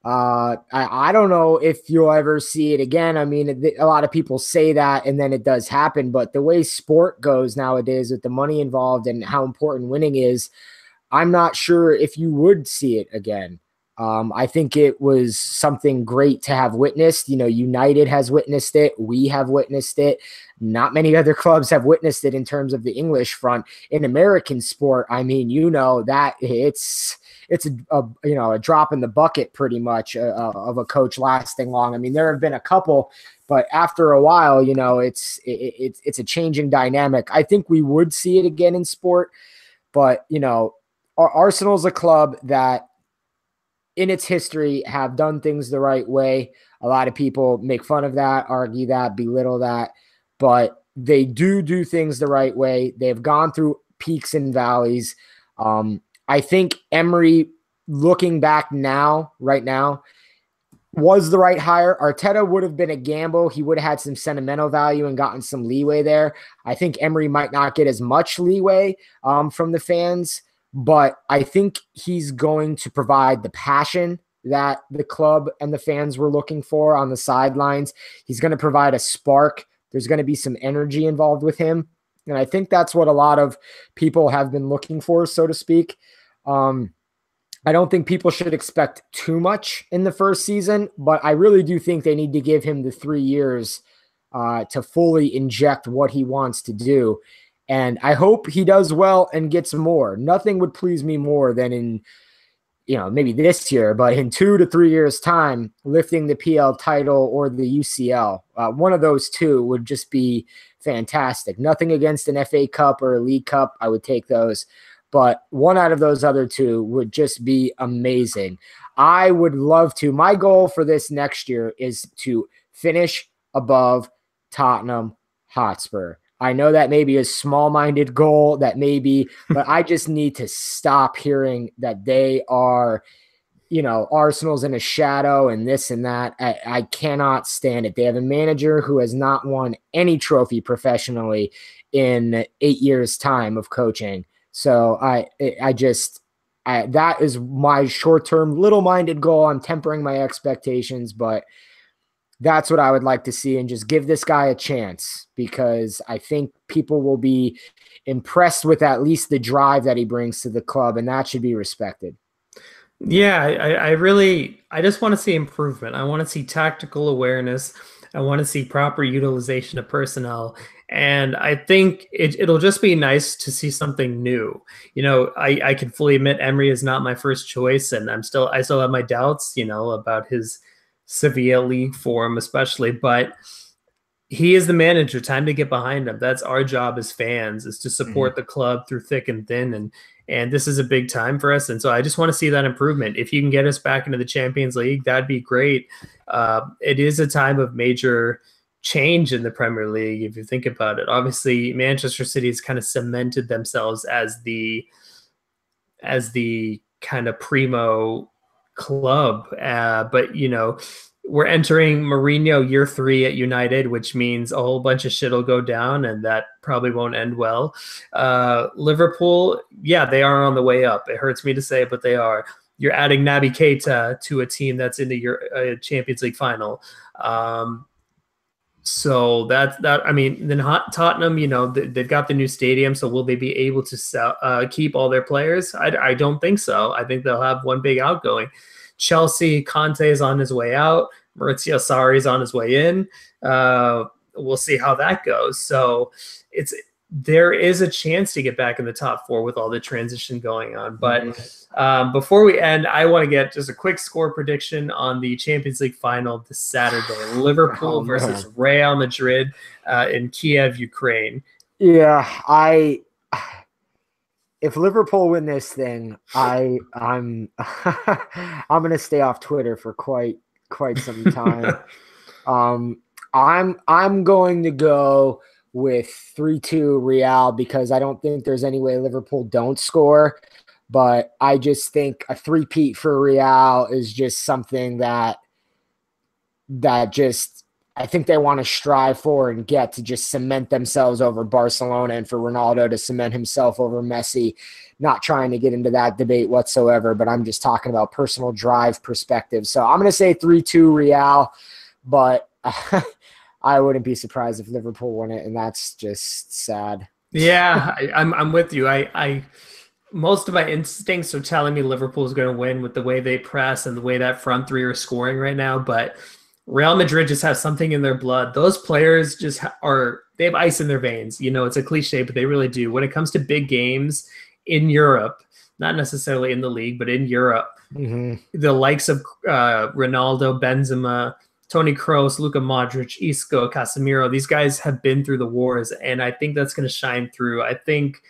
I don't know if you'll ever see it again. I mean, a lot of people say that, and then it does happen. But the way sport goes nowadays, with the money involved and how important winning is, I'm not sure if you would see it again. I think it was something great to have witnessed. You know, United has witnessed it. We have witnessed it. Not many other clubs have witnessed it in terms of the English front. In American sport, I mean, that it's a drop in the bucket pretty much of a coach lasting long. I mean, there have been a couple, but after a while, it's a changing dynamic. I think we would see it again in sport, but Arsenal's a club that in its history have done things the right way. A lot of people make fun of that, argue that, belittle that, but they do things the right way. They've gone through peaks and valleys. I think Emery, looking back right now, was the right hire. Arteta would have been a gamble. He would have had some sentimental value and gotten some leeway there. I think Emery might not get as much leeway from the fans, but I think he's going to provide the passion that the club and the fans were looking for on the sidelines. He's going to provide a spark. There's going to be some energy involved with him. And I think that's what a lot of people have been looking for, so to speak. I don't think people should expect too much in the first season, but I really do think they need to give him the 3 years to fully inject what he wants to do. And I hope he does well and gets more. Nothing would please me more than in, maybe this year, but in 2 to 3 years' time, lifting the PL title or the UCL. One of those two would just be fantastic. Nothing against an FA Cup or a League Cup. I would take those. But one out of those other two would just be amazing. I would love to. My goal for this next year is to finish above Tottenham Hotspur. I know that may be a small-minded goal, but I just need to stop hearing that they are, Arsenal's in a shadow and this and that. I cannot stand it. They have a manager who has not won any trophy professionally in 8 years' time of coaching. So that is my short-term little-minded goal. I'm tempering my expectations, but that's what I would like to see, and just give this guy a chance, because I think people will be impressed with at least the drive that he brings to the club, and that should be respected. Yeah, I just want to see improvement. I want to see tactical awareness. I want to see proper utilization of personnel. And I think it'll just be nice to see something new. I can fully admit Emery is not my first choice, and I still have my doubts, about his Sevilla league form especially, but he is the manager. Time to get behind him. That's our job as fans, is to support the club through thick and thin. And this is a big time for us. And so I just want to see that improvement. If you can get us back into the Champions League, that'd be great. It is a time of major change in the Premier League, if you think about it. Obviously, Manchester City has kind of cemented themselves as the kind of primo club. But, we're entering Mourinho year 3 at United, which means a whole bunch of shit will go down, and that probably won't end well. Liverpool, yeah, they are on the way up. It hurts me to say it, but they are. You're adding Naby Keita to a team that's in the Champions League final. So that I mean, then Tottenham, they've got the new stadium, so will they be able to keep all their players? I don't think so. I think they'll have one big outgoing. Chelsea, Conte is on his way out. Maurizio Sarri is on his way in. We'll see how that goes. So there is a chance to get back in the top 4 with all the transition going on. But before we end, I want to get just a quick score prediction on the Champions League final this Saturday. Liverpool versus Real Madrid in Kiev, Ukraine. Yeah, if Liverpool win this thing, I'm I'm gonna stay off Twitter for quite some time. I'm going to go with 3-2 Real, because I don't think there's any way Liverpool don't score. But I just think a three-peat for Real is just something that just I think they want to strive for and get, to just cement themselves over Barcelona, and for Ronaldo to cement himself over Messi. Not trying to get into that debate whatsoever, but I'm just talking about personal drive perspective. So I'm going to say 3-2 Real, but I wouldn't be surprised if Liverpool won it, and that's just sad. Yeah, I'm with you. I most of my instincts are telling me Liverpool is going to win with the way they press and the way that front three are scoring right now, but Real Madrid just has something in their blood. Those players just they have ice in their veins. You know, it's a cliche, but they really do. When it comes to big games in Europe, not necessarily in the league, but in Europe, the likes of Ronaldo, Benzema, Toni Kroos, Luka Modric, Isco, Casemiro, these guys have been through the wars, and I think that's going to shine through. I think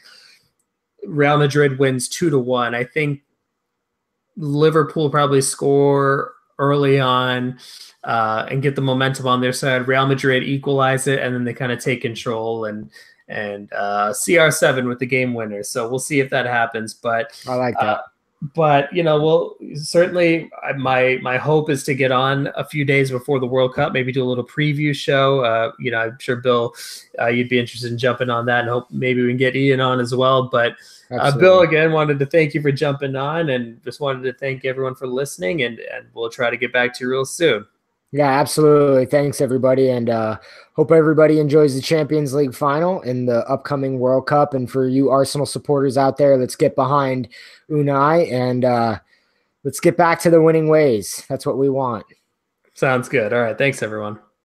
Real Madrid wins 2-1. I think Liverpool probably score early on and get the momentum on their side. Real Madrid equalize it, and then they kind of take control and CR7 with the game winner. So we'll see if that happens. But I like that. But you know, we'll certainly. My hope is to get on a few days before the World Cup, maybe do a little preview show. You know, I'm sure Bill, you'd be interested in jumping on that, and hope maybe we can get Ian on as well. But Bill, again, wanted to thank you for jumping on, and just wanted to thank everyone for listening. And we'll try to get back to you real soon. Yeah, absolutely. Thanks, everybody. And hope everybody enjoys the Champions League final and the upcoming World Cup. And for you Arsenal supporters out there, let's get behind Unai and let's get back to the winning ways. That's what we want. Sounds good. All right. Thanks, everyone.